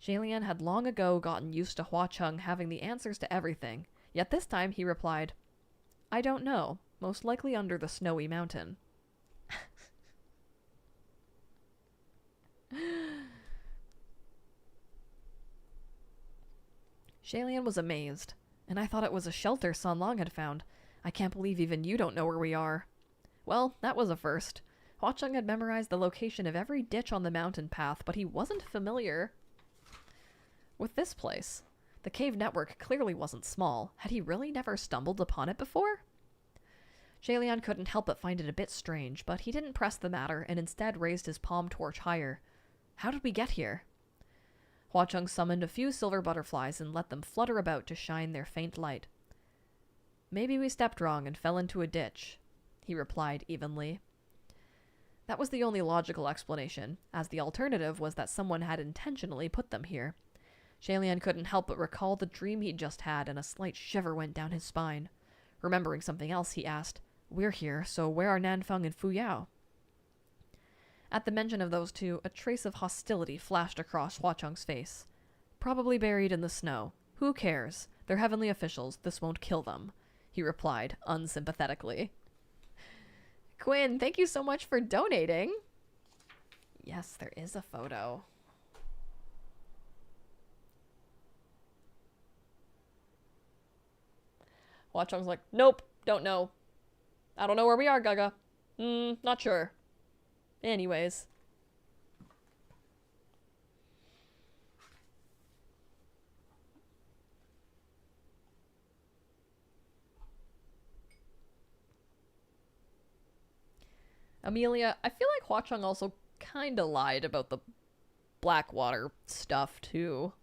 Jalian had long ago gotten used to Hua Chung having the answers to everything, yet this time he replied, "I don't know, most likely under the snowy mountain." Jalian was amazed. "And I thought it was a shelter San Long had found. I can't believe even you don't know where we are." Well, that was a first. Hua Chung had memorized the location of every ditch on the mountain path, but he wasn't familiar with this place. The cave network clearly wasn't small. Had he really never stumbled upon it before? Jalian couldn't help but find it a bit strange, but he didn't press the matter and instead raised his palm torch higher. "How did we get here?" Hua Chung summoned a few silver butterflies and let them flutter about to shine their faint light. "Maybe we stepped wrong and fell into a ditch," he replied evenly. That was the only logical explanation, as the alternative was that someone had intentionally put them here. Jalian couldn't help but recall the dream he'd just had, and a slight shiver went down his spine. Remembering something else, he asked, "We're here, so where are Nanfeng and Fu Yao?" At the mention of those two, a trace of hostility flashed across Hua Chung's face. "Probably buried in the snow. Who cares? They're heavenly officials. This won't kill them," he replied unsympathetically. Quinn, thank you so much for donating. Yes, there is a photo. Hua Chung's like, "Nope, don't know. I don't know where we are, Gaga. Not sure. Anyways." Amelia, I feel like Hua Chung also kinda lied about the Blackwater stuff, too.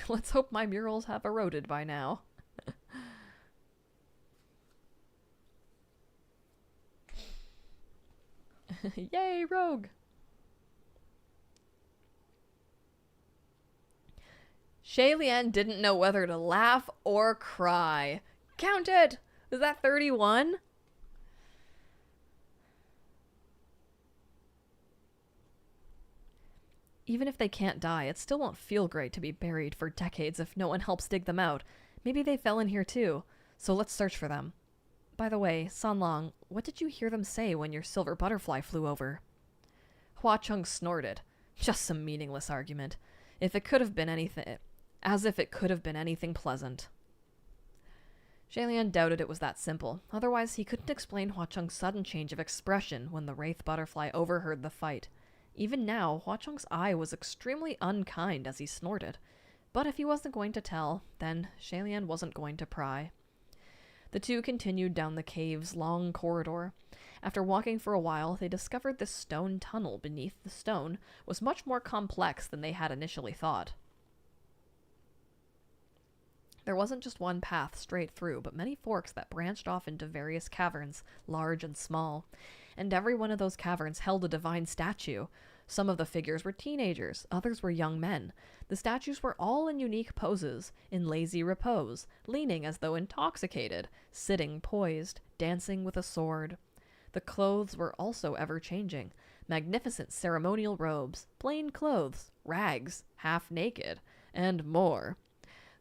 Let's hope my murals have eroded by now. Yay, rogue! Shaylian didn't know whether to laugh or cry. Count it! Is that 31? Even if they can't die, it still won't feel great to be buried for decades if no one helps dig them out. Maybe they fell in here too, so let's search for them. By the way, San Long, what did you hear them say when your silver butterfly flew over? Hua Chung snorted. Just some meaningless argument. If it could have been anything... As if it could have been anything pleasant. Jalian doubted it was that simple. Otherwise, he couldn't explain Hua Chung's sudden change of expression when the wraith butterfly overheard the fight. Even now, Hua Chung's eye was extremely unkind as he snorted. But if he wasn't going to tell, then Jalian wasn't going to pry. The two continued down the cave's long corridor. After walking for a while, they discovered this stone tunnel beneath the stone was much more complex than they had initially thought. There wasn't just one path straight through, but many forks that branched off into various caverns, large and small. And every one of those caverns held a divine statue. Some of the figures were teenagers, others were young men. The statues were all in unique poses, in lazy repose, leaning as though intoxicated, sitting poised, dancing with a sword. The clothes were also ever-changing. Magnificent ceremonial robes, plain clothes, rags, half-naked, and more.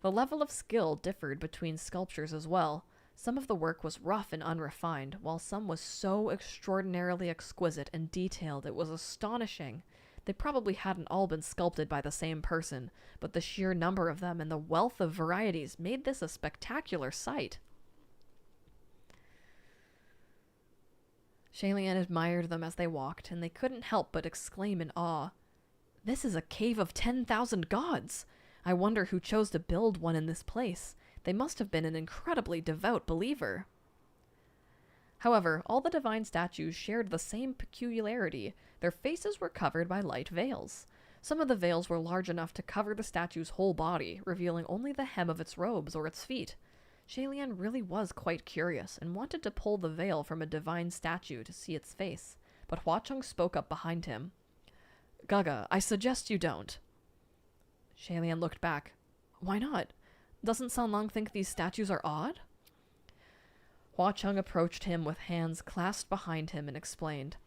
The level of skill differed between sculptures as well. Some of the work was rough and unrefined, while some was so extraordinarily exquisite and detailed it was astonishing. They probably hadn't all been sculpted by the same person, but the sheer number of them and the wealth of varieties made this a spectacular sight. Shaylian admired them as they walked, and they couldn't help but exclaim in awe. "This is a cave of 10,000 gods! I wonder who chose to build one in this place. They must have been an incredibly devout believer." However, all the divine statues shared the same peculiarity. Their faces were covered by light veils. Some of the veils were large enough to cover the statue's whole body, revealing only the hem of its robes or its feet. Shaylian really was quite curious and wanted to pull the veil from a divine statue to see its face, but Hua Chung spoke up behind him. Gaga, I suggest you don't. Shalian looked back. Why not? Doesn't Sanlong think these statues are odd? Hua Cheng approached him with hands clasped behind him and explained.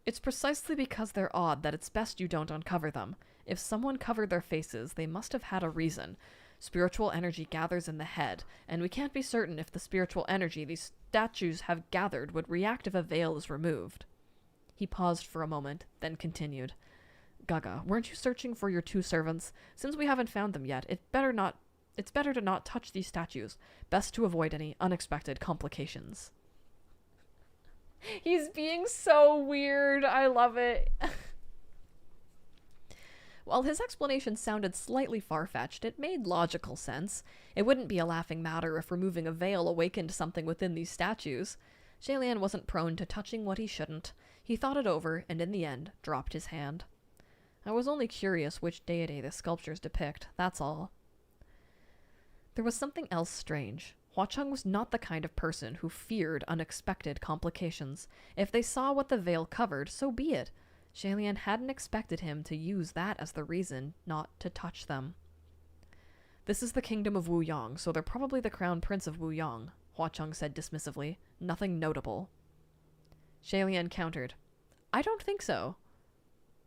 It's precisely because they're odd that it's best you don't uncover them. If someone covered their faces, they must have had a reason. Spiritual energy gathers in the head, and we can't be certain if the spiritual energy these statues have gathered would react if a veil is removed. He paused for a moment, then continued. Gaga, weren't you searching for your 2 servants? Since we haven't found them yet, it's better to not touch these statues. Best to avoid any unexpected complications. He's being so weird. I love it. While his explanation sounded slightly far-fetched, it made logical sense. It wouldn't be a laughing matter if removing a veil awakened something within these statues. Shalian wasn't prone to touching what he shouldn't. He thought it over, and in the end, dropped his hand. I was only curious which deity the sculptures depict, that's all. There was something else strange. Hua Cheng was not the kind of person who feared unexpected complications. If they saw what the veil covered, so be it. Shalian hadn't expected him to use that as the reason not to touch them. This is the kingdom of Wu Yang, so they're probably the crown prince of Wu Yang, Hua Cheng said dismissively. Nothing notable. Shalian countered. I don't think so.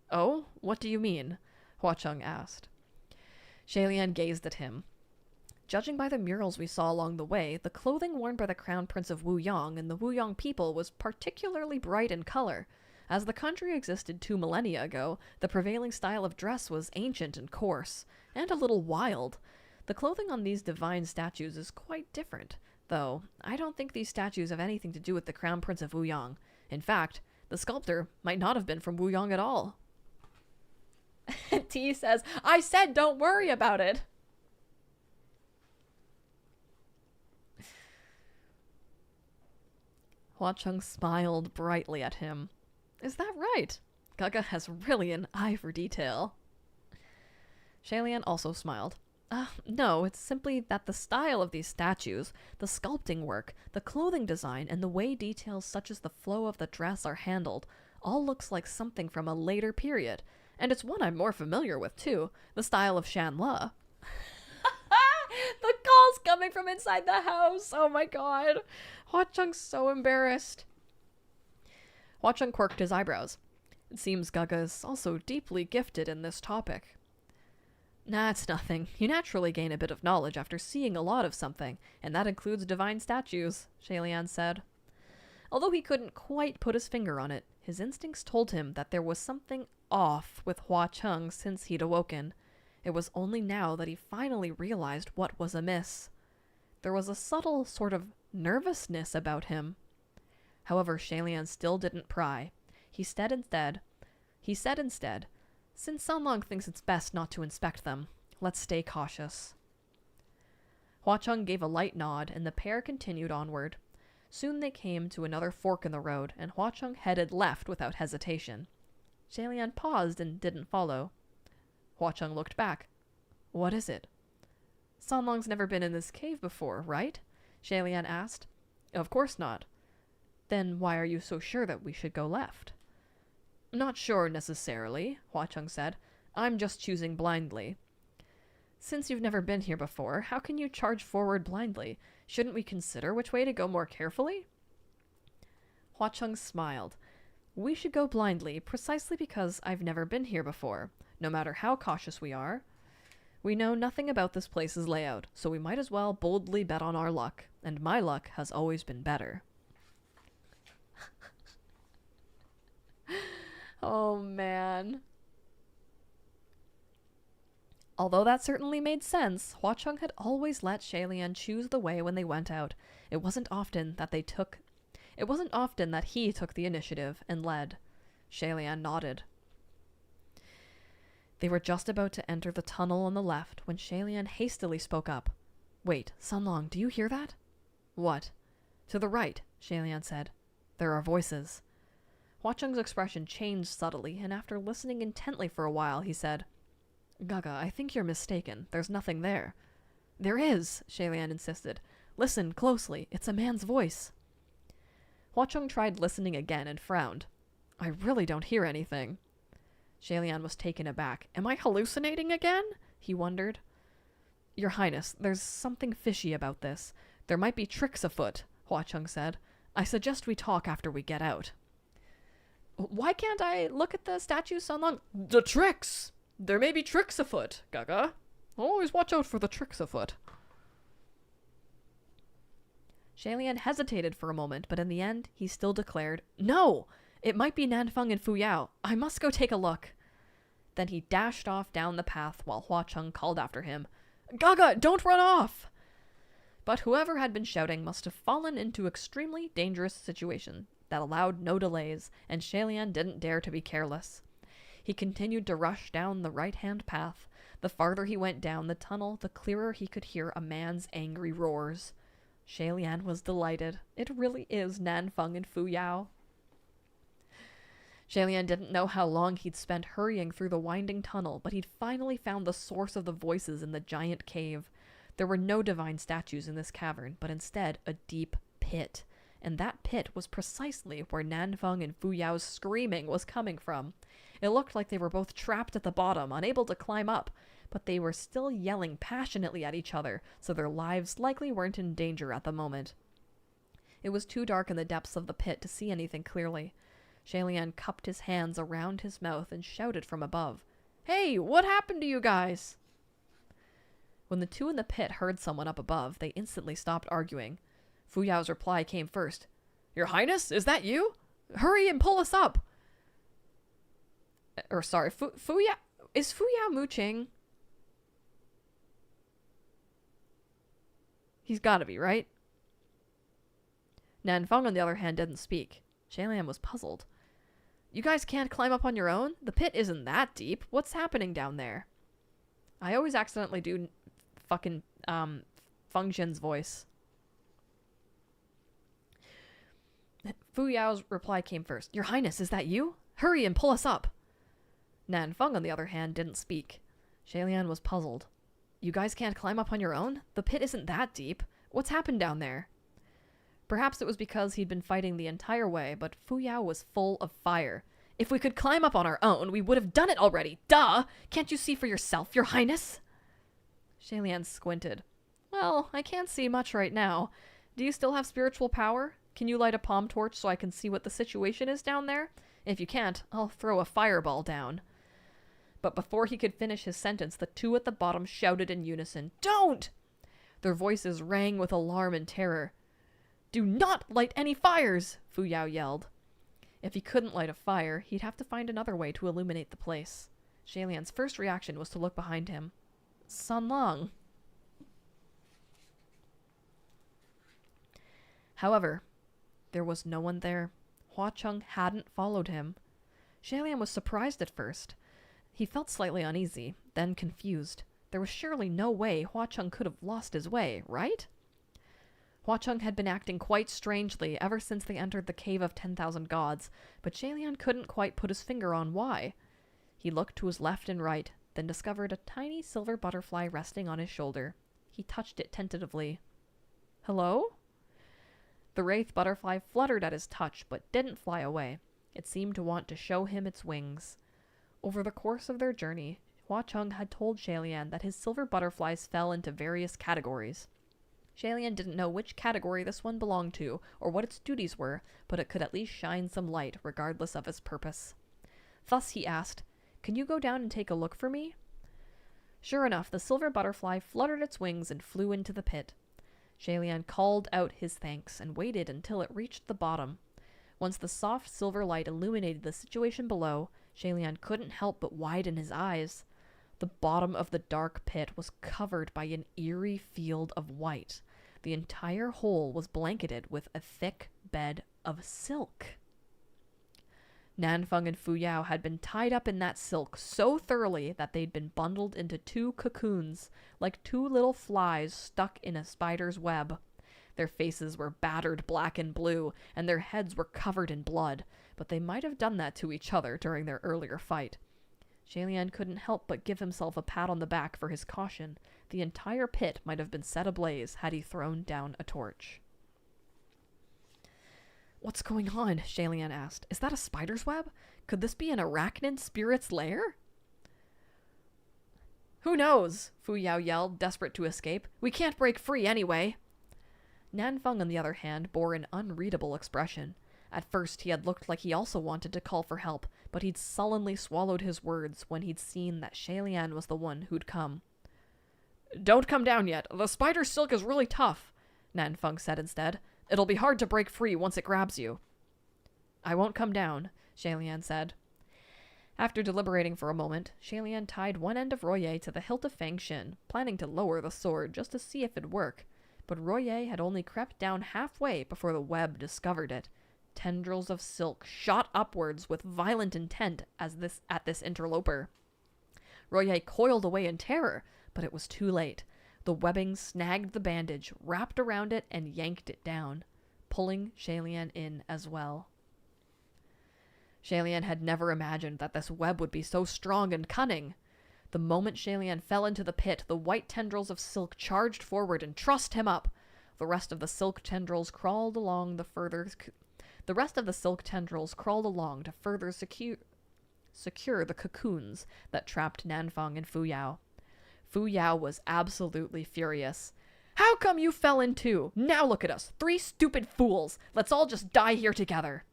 Oh? What do you mean? Hua Cheng asked. Shalian gazed at him. Judging by the murals we saw along the way, the clothing worn by the crown prince of Wu Yang and the Wu Yang people was particularly bright in color. As the country existed 2 millennia ago, the prevailing style of dress was ancient and coarse, and a little wild. The clothing on these divine statues is quite different, though I don't think these statues have anything to do with the crown prince of Wu Yang. In fact, the sculptor might not have been from Wu Yang at all. T says, I said don't worry about it. Hua Cheng smiled brightly at him. Is that right? Gaga has really an eye for detail. Shalian also smiled. No, it's simply that the style of these statues, the sculpting work, the clothing design, and the way details such as the flow of the dress are handled all looks like something from a later period. And it's one I'm more familiar with, too. The style of Shanla. The calls coming from inside the house. Oh my god. Hua Cheng's so embarrassed. Hua Cheng quirked his eyebrows. It seems Gaga's also deeply gifted in this topic. Nah, it's nothing. You naturally gain a bit of knowledge after seeing a lot of something, and that includes divine statues, Shalian said. Although he couldn't quite put his finger on it, his instincts told him that there was something off with Hua Cheng since he'd awoken. It was only now that he finally realized what was amiss. There was a subtle sort of nervousness about him. However, Shalian still didn't pry. He said instead, since Sanlong thinks it's best not to inspect them, let's stay cautious. Hua Cheng gave a light nod, and the pair continued onward. Soon they came to another fork in the road, and Hua Cheng headed left without hesitation. Shalian paused and didn't follow. Hua Cheng looked back. What is it? Sanlong's never been in this cave before, right? Shalian asked. Of course not. Then why are you so sure that we should go left? Not sure necessarily, Hua Cheng said. I'm just choosing blindly. Since you've never been here before, how can you charge forward blindly? Shouldn't we consider which way to go more carefully? Hua Cheng smiled. We should go blindly precisely because I've never been here before, no matter how cautious we are. We know nothing about this place's layout, so we might as well boldly bet on our luck, and my luck has always been better. Oh, man. Although that certainly made sense, Hua Cheng had always let Shalian choose the way when they went out. It wasn't often that he took the initiative and led. Shalian nodded. They were just about to enter the tunnel on the left when Shalian hastily spoke up. Wait, Sanlong, do you hear that? What? To the right, Shalian said. There are voices. Hua Cheng's expression changed subtly, and after listening intently for a while, he said, Gaga, I think you're mistaken. There's nothing there. There is, Shalian insisted. Listen closely. It's a man's voice. Hua Cheng tried listening again and frowned. I really don't hear anything. Shalian was taken aback. Am I hallucinating again? He wondered. Your Highness, there's something fishy about this. There might be tricks afoot, Hua Cheng said. I suggest we talk after we get out. Why can't I look at the statue so long? The tricks! There may be tricks afoot, Gaga. Always watch out for the tricks afoot. Shalian hesitated for a moment, but in the end, he still declared, No! It might be Nanfeng and Fu Yao. I must go take a look. Then he dashed off down the path while Hua Cheng called after him, Gaga, don't run off! But whoever had been shouting must have fallen into extremely dangerous situation that allowed no delays, and Shalian didn't dare to be careless. He continued to rush down the right-hand path. The farther he went down the tunnel, the clearer he could hear a man's angry roars. Shalian was delighted. It really is Nanfeng and Fu Yao. Shalian didn't know how long he'd spent hurrying through the winding tunnel, but he'd finally found the source of the voices in the giant cave. There were no divine statues in this cavern, but instead a deep pit. And that pit was precisely where Nanfeng and Fu Yao's screaming was coming from. It looked like they were both trapped at the bottom, unable to climb up, but they were still yelling passionately at each other, so their lives likely weren't in danger at the moment. It was too dark in the depths of the pit to see anything clearly. Shalian cupped his hands around his mouth and shouted from above, Hey, what happened to you guys? When the two in the pit heard someone up above, they instantly stopped arguing. Fu Yao's reply came first. Your Highness, is that you? Hurry and pull us up! Fu Yao... Is Fu Yao mooching? He's gotta be, right? Nanfeng, on the other hand, didn't speak. Shalian was puzzled. You guys can't climb up on your own? The pit isn't that deep. What's happening down there? I always accidentally do fucking, Feng Zhen's voice. Fu Yao's reply came first. Your Highness, is that you? Hurry and pull us up! Nanfeng, on the other hand, didn't speak. Shalian was puzzled. You guys can't climb up on your own? The pit isn't that deep. What's happened down there? Perhaps it was because he'd been fighting the entire way, but Fu Yao was full of fire. If we could climb up on our own, we would have done it already. Duh! Can't you see for yourself, Your Highness? Shalian squinted. Well, I can't see much right now. Do you still have spiritual power? Can you light a palm torch so I can see what the situation is down there? If you can't, I'll throw a fireball down. But before he could finish his sentence, the two at the bottom shouted in unison, Don't! Their voices rang with alarm and terror. Do not light any fires! Fu Yao yelled. If he couldn't light a fire, he'd have to find another way to illuminate the place. Shalian's first reaction was to look behind him. Sun Long. However, there was no one there. Hua Cheng hadn't followed him. Shalian was surprised at first. He felt slightly uneasy, then confused. There was surely no way Hua Cheng could have lost his way, right? Hua Cheng had been acting quite strangely ever since they entered the Cave of 10,000 Gods, but Shalian couldn't quite put his finger on why. He looked to his left and right, then discovered a tiny silver butterfly resting on his shoulder. He touched it tentatively. Hello? The wraith butterfly fluttered at his touch, but didn't fly away. It seemed to want to show him its wings. Over the course of their journey, Hua Cheng had told Shalian that his silver butterflies fell into various categories. Shalian didn't know which category this one belonged to, or what its duties were, but it could at least shine some light, regardless of its purpose. Thus he asked, Can you go down and take a look for me? Sure enough, the silver butterfly fluttered its wings and flew into the pit. Shalian called out his thanks and waited until it reached the bottom. Once the soft silver light illuminated the situation below, Shalian couldn't help but widen his eyes. The bottom of the dark pit was covered by an eerie field of white. The entire hole was blanketed with a thick bed of silk. Nanfeng and Fu Yao had been tied up in that silk so thoroughly that they'd been bundled into 2 cocoons, like 2 little flies stuck in a spider's web. Their faces were battered black and blue, and their heads were covered in blood, but they might have done that to each other during their earlier fight. Shalian couldn't help but give himself a pat on the back for his caution. The entire pit might have been set ablaze had he thrown down a torch. What's going on? Shalian asked. Is that a spider's web? Could this be an arachnid spirit's lair? Who knows? Fu Yao yelled, desperate to escape. We can't break free anyway. Nanfeng, on the other hand, bore an unreadable expression. At first, he had looked like he also wanted to call for help, but he'd sullenly swallowed his words when he'd seen that Shalian was the one who'd come. Don't come down yet. The spider silk is really tough, Nanfeng said instead. It'll be hard to break free once it grabs you. I won't come down, Shalian said. After deliberating for a moment, Shalian tied one end of Royer to the hilt of Fang Xin, planning to lower the sword just to see if it'd work. But Royer had only crept down halfway before the web discovered it. Tendrils of silk shot upwards with violent intent at this interloper. Royer coiled away in terror, but it was too late. The webbing snagged the bandage, wrapped around it, and yanked it down, pulling Shalian in as well. Shalian had never imagined that this web would be so strong and cunning. The moment Shalian fell into the pit, the white tendrils of silk charged forward and trussed him up. The rest of the silk tendrils crawled along to further secure the cocoons that trapped Nanfeng and Fu Yao. Fu Yao was absolutely furious. How come you fell in too? Now look at us, 3 stupid fools. Let's all just die here together.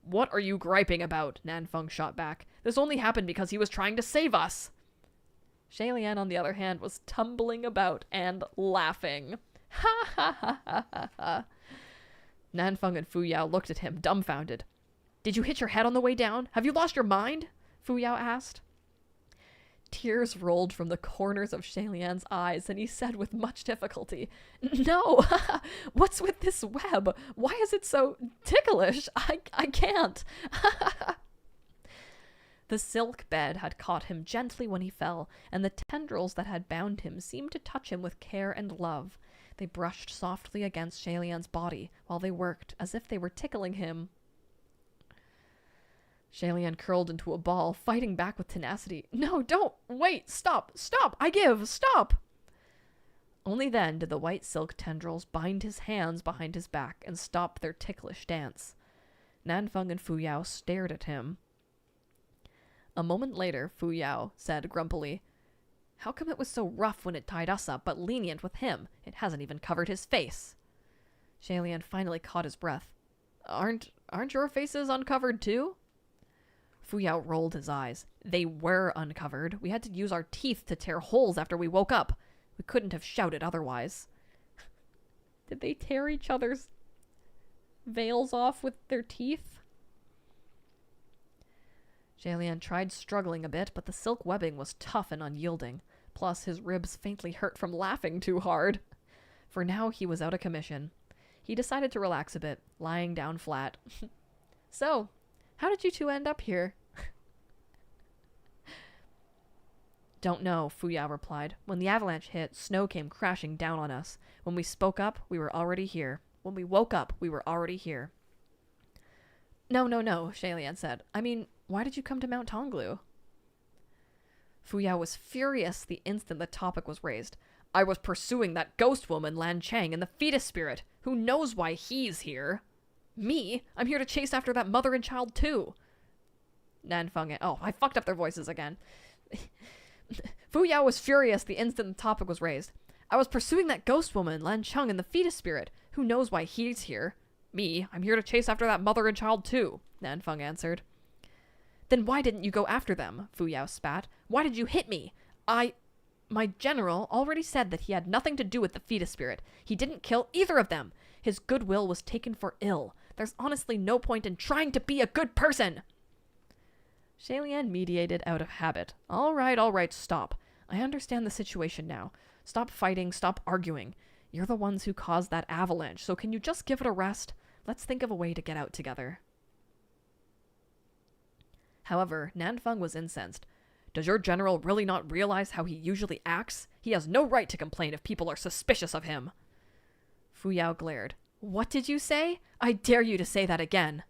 What are you griping about? Nanfeng shot back. This only happened because he was trying to save us. Shalian, on the other hand, was tumbling about and laughing. Ha ha ha ha ha ha. Nanfeng and Fu Yao looked at him, dumbfounded. Did you hit your head on the way down? Have you lost your mind? Fu Yao asked. Tears rolled from the corners of Shalian's eyes, and he said with much difficulty, No! What's with this web? Why is it so ticklish? I can't! The silk bed had caught him gently when he fell, and the tendrils that had bound him seemed to touch him with care and love. They brushed softly against Shalian's body while they worked, as if they were tickling him. Shalian curled into a ball, fighting back with tenacity. No, don't! Wait! Stop! Stop! I give! Stop! Only then did the white silk tendrils bind his hands behind his back and stop their ticklish dance. Nanfeng and Fu Yao stared at him. A moment later, Fu Yao said grumpily, How come it was so rough when it tied us up, but lenient with him? It hasn't even covered his face. Shalian finally caught his breath. Aren't your faces uncovered too? Fu Yao rolled his eyes. They were uncovered. We had to use our teeth to tear holes after we woke up. We couldn't have shouted otherwise. Did they tear each other's veils off with their teeth? Shalian tried struggling a bit, but the silk webbing was tough and unyielding. Plus, his ribs faintly hurt from laughing too hard. For now, he was out of commission. He decided to relax a bit, lying down flat. So, how did you two end up here? Don't know, Fu Yao replied. When the avalanche hit, snow came crashing down on us. When we spoke up, we were already here. When we woke up, we were already here. No, Shalian said. I mean, why did you come to Mount Tonglu? Fu Yao was furious the instant the topic was raised. I was pursuing that ghost woman, Lan Chang, and the fetus spirit. Who knows why he's here? Me? I'm here to chase after that mother and child too. Nanfeng. Oh, I fucked up their voices again. Fu Yao was furious the instant the topic was raised. I was pursuing that ghost woman, Lan Cheng, and the fetus spirit. Who knows why he's here? Me? I'm here to chase after that mother and child too, Nanfeng answered. Then why didn't you go after them? Fu Yao spat. Why did you hit me? My general already said that he had nothing to do with the fetus spirit. He didn't kill either of them. His goodwill was taken for ill. There's honestly no point in trying to be a good person. Shalian mediated out of habit. All right, stop. I understand the situation now. Stop fighting, stop arguing. You're the ones who caused that avalanche, so can you just give it a rest? Let's think of a way to get out together. However, Nanfeng was incensed. Does your general really not realize how he usually acts? He has no right to complain if people are suspicious of him. Fu Yao glared. What did you say? I dare you to say that again.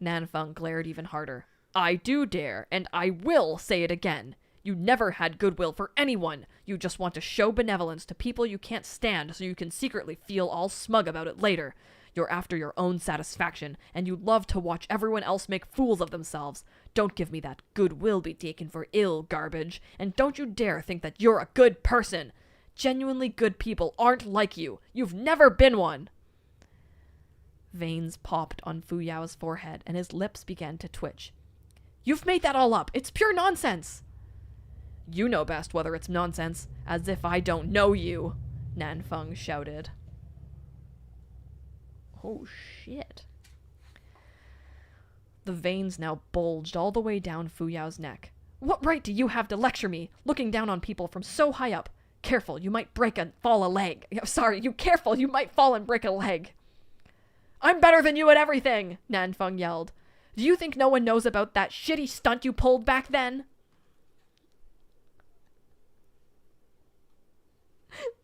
Nanfeng glared even harder. I do dare, and I will say it again. You never had goodwill for anyone. You just want to show benevolence to people you can't stand so you can secretly feel all smug about it later. You're after your own satisfaction, and you love to watch everyone else make fools of themselves. Don't give me that goodwill be taken for ill garbage, and don't you dare think that you're a good person. Genuinely good people aren't like you. You've never been one. Veins popped on Fu Yao's forehead, and his lips began to twitch. You've made that all up. It's pure nonsense. You know best whether it's nonsense, as if I don't know you, Nanfeng shouted. Oh, shit. The veins now bulged all the way down Fu Yao's neck. What right do you have to lecture me, looking down on people from so high up? Careful, you might fall a leg. Sorry, careful, you might fall and break a leg. I'm better than you at everything, Nanfeng yelled. Do you think no one knows about that shitty stunt you pulled back then?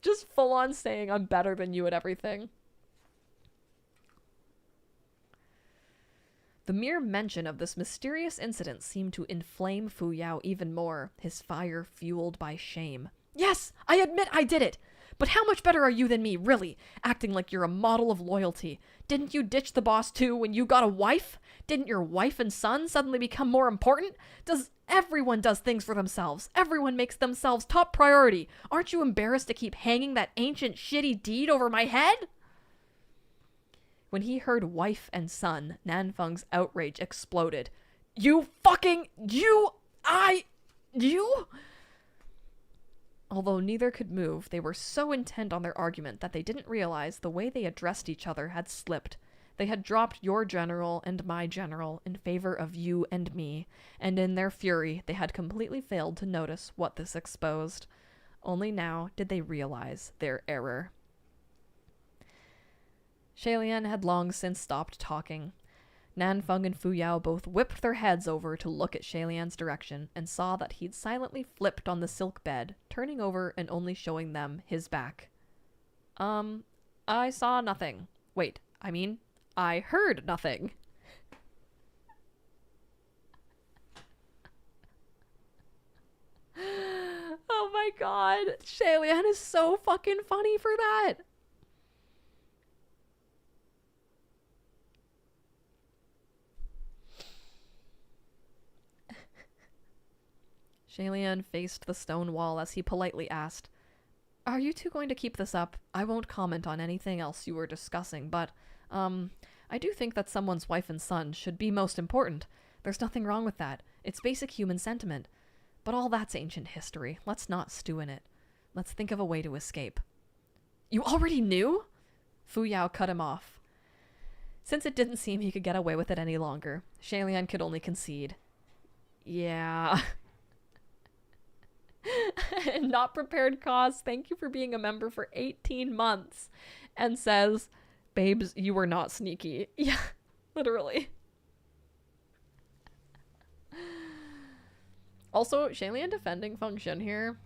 Just full on saying I'm better than you at everything. The mere mention of this mysterious incident seemed to inflame Fu Yao even more, his fire fueled by shame. Yes, I admit I did it! But how much better are you than me, really? Acting like you're a model of loyalty. Didn't you ditch the boss too when you got a wife? Didn't your wife and son suddenly become more important? Everyone does things for themselves. Everyone makes themselves top priority. Aren't you embarrassed to keep hanging that ancient shitty deed over my head? When he heard wife and son, Nanfeng's outrage exploded. You! Although neither could move, they were so intent on their argument that they didn't realize the way they addressed each other had slipped. They had dropped your general and my general in favor of you and me, and in their fury they had completely failed to notice what this exposed. Only now did they realize their error. Shailian had long since stopped talking. Nanfeng and Fu Yao both whipped their heads over to look at Shailian's direction and saw that he'd silently flipped on the silk bed, turning over and only showing them his back. I saw nothing. Wait, I heard nothing. Oh my god, Shailian is so fucking funny for that. Shailian faced the stone wall as he politely asked, Are you two going to keep this up? I won't comment on anything else you were discussing, but, I do think that someone's wife and son should be most important. There's nothing wrong with that. It's basic human sentiment. But all that's ancient history. Let's not stew in it. Let's think of a way to escape. You already knew? Fu Yao cut him off. Since it didn't seem he could get away with it any longer, Shailian could only concede. Yeah. Not prepared cause, thank you for being a member for 18 months. And says, babes, you were not sneaky. Yeah, literally. Also, Shailian defending Feng Shen here.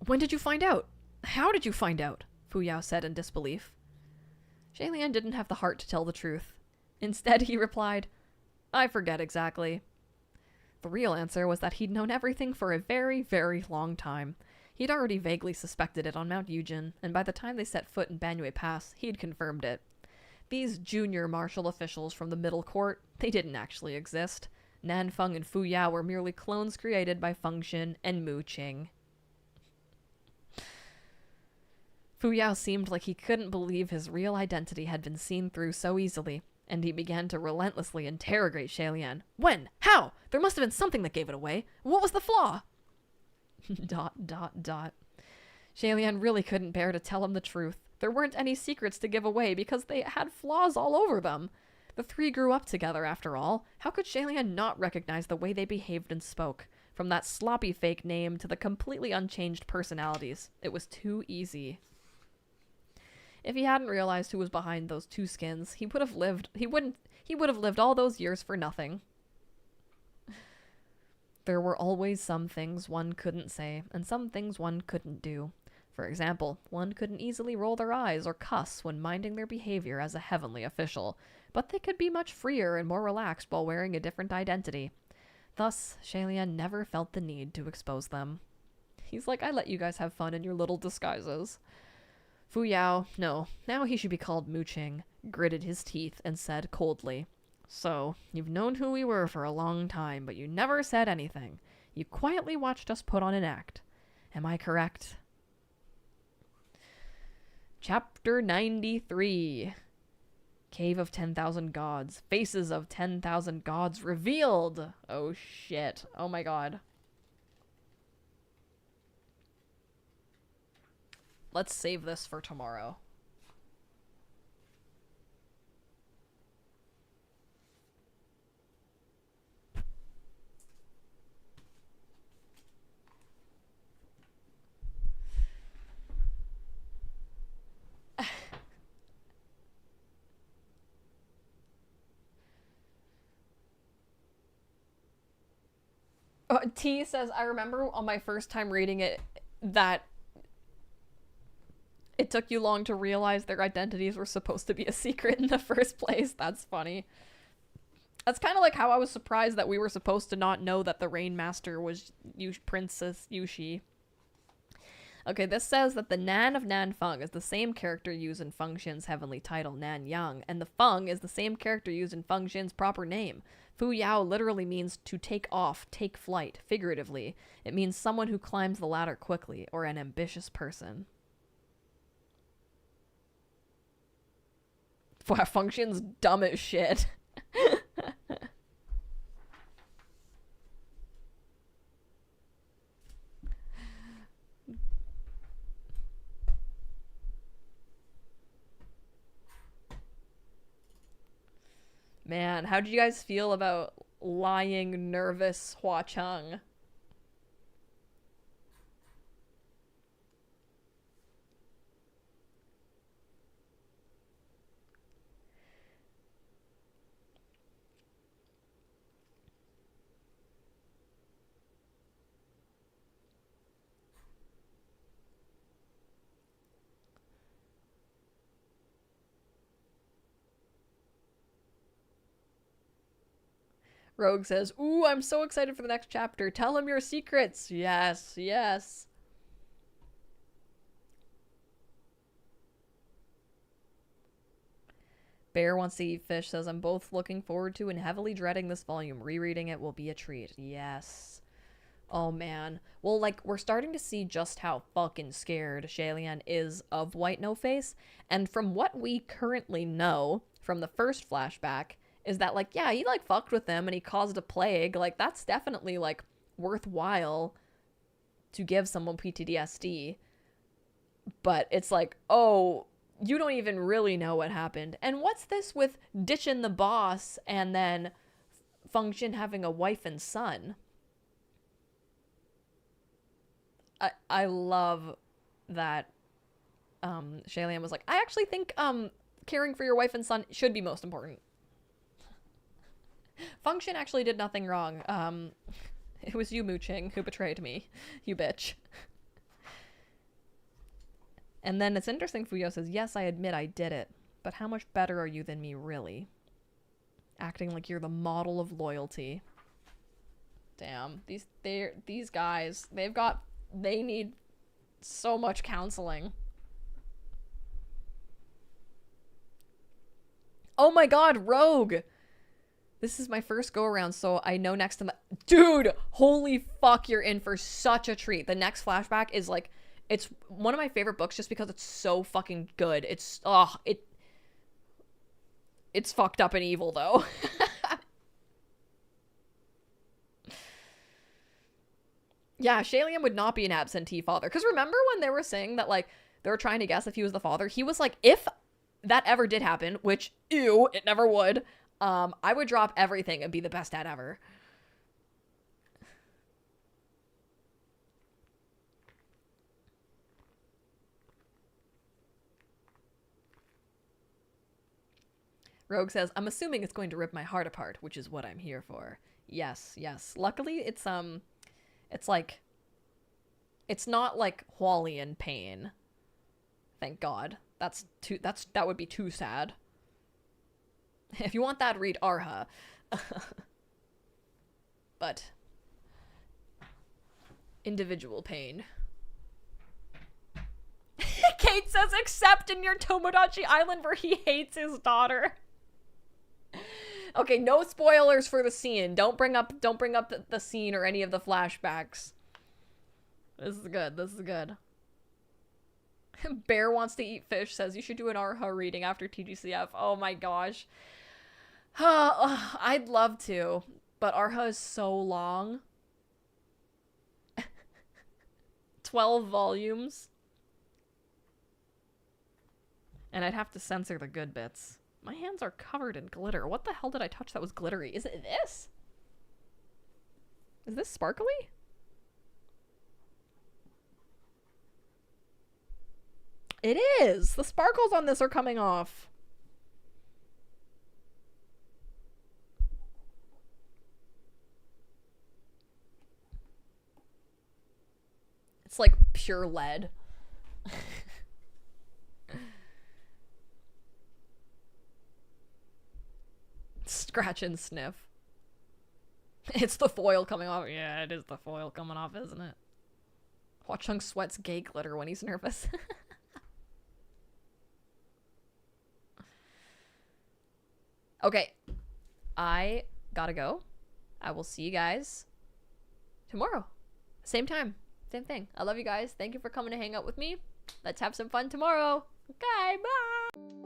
When did you find out? How did you find out? Fu Yao said in disbelief. Shailian didn't have the heart to tell the truth. Instead, he replied, I forget exactly. The real answer was that he'd known everything for a very, very long time. He'd already vaguely suspected it on Mount Yujin, and by the time they set foot in Banyue Pass, he'd confirmed it. These junior martial officials from the middle court, they didn't actually exist. Nanfeng and Fu Yao were merely clones created by Feng Xin and Mu Qing. Fu Yao seemed like he couldn't believe his real identity had been seen through so easily, and he began to relentlessly interrogate Shailian. When? How? There must have been something that gave it away. What was the flaw? ... Shailian really couldn't bear to tell him the truth. There weren't any secrets to give away because they had flaws all over them. The three grew up together, after all. How could Shailian not recognize the way they behaved and spoke? From that sloppy fake name to the completely unchanged personalities. It was too easy. If he hadn't realized who was behind those two skins, he would have lived all those years for nothing. There were always some things one couldn't say, and some things one couldn't do. For example, one couldn't easily roll their eyes or cuss when minding their behavior as a heavenly official, but they could be much freer and more relaxed while wearing a different identity. Thus, Shailian never felt the need to expose them. He's like, I let you guys have fun in your little disguises. Fu Yao, no, now he should be called Mu Qing, gritted his teeth and said coldly, "So, you've known who we were for a long time, but you never said anything. You quietly watched us put on an act. Am I correct?" Chapter 93. Cave of 10,000 Gods. Faces of 10,000 Gods revealed! Oh shit. Oh my god. Let's save this for tomorrow. T says, I remember on my first time reading it that it took you long to realize their identities were supposed to be a secret in the first place. That's funny. That's kind of like how I was surprised that we were supposed to not know that the Rainmaster was Princess Yushi. Okay, this says that the Nan of Nanfeng is the same character used in Feng Xin's heavenly title, Nan Yang, and the Feng is the same character used in Feng Xin's proper name. Fu Yao literally means to take off, take flight, figuratively. It means someone who climbs the ladder quickly, or an ambitious person. Wow, Feng Xin's dumb as shit. Man, how did you guys feel about lying, nervous Hua Cheng? Rogue says, "Ooh, I'm so excited for the next chapter. Tell him your secrets." Yes, yes. Bear Wants to Eat Fish says, "I'm both looking forward to and heavily dreading this volume. Rereading it will be a treat." Yes. Oh, man. Well, like, we're starting to see just how fucking scared Shalian is of White No Face. And from what we currently know from the first flashback, is that, like, yeah, he, like, fucked with them and he caused a plague. Like, that's definitely, like, worthwhile to give someone PTSD. But it's like, oh, you don't even really know what happened. And what's this with ditching the boss and then Feng Xin having a wife and son? I love that Shalian was like, I actually think caring for your wife and son should be most important. Feng Xin actually did nothing wrong. It was you, Mu Qing, who betrayed me. You bitch. And then it's interesting, Fuyo says, "Yes, I admit I did it. But how much better are you than me, really? Acting like you're the model of loyalty." Damn. These guys, they need so much counseling. Oh my god, Rogue! This is my first go around, so I know next time. Dude, holy fuck, you're in for such a treat. The next flashback is like, it's one of my favorite books just because it's so fucking good. It's fucked up and evil though. Yeah, Shalian would not be an absentee father. Because remember when they were saying that, like, they were trying to guess if he was the father? He was like, if that ever did happen, which, ew, it never would, I would drop everything and be the best dad ever. Rogue says, "I'm assuming it's going to rip my heart apart, which is what I'm here for." Yes, yes. Luckily, it's like, it's not like Hualian pain. Thank God. That would be too sad. If you want that, read Arha. But individual pain. Kate says, except in your Tomodachi Island where he hates his daughter. Okay, no spoilers for the scene. Don't bring up the scene or any of the flashbacks. This is good. This is good. Bear wants to eat fish says you should do an Arha reading after TGCF. Oh my gosh. I'd love to, but Arha is so long. 12 volumes. And I'd have to censor the good bits. My hands are covered in glitter. What the hell did I touch that was glittery? Is it this? Is this sparkly? It is! The sparkles on this are coming off. It's like pure lead. Scratch and sniff. It's the foil coming off. Yeah, it is the foil coming off, isn't it? Hwa-Chung sweats gay glitter when he's nervous. Okay. I gotta go. I will see you guys tomorrow. Same time. Same thing. I love you guys. Thank you for coming to hang out with me. Let's have some fun tomorrow. Okay, bye!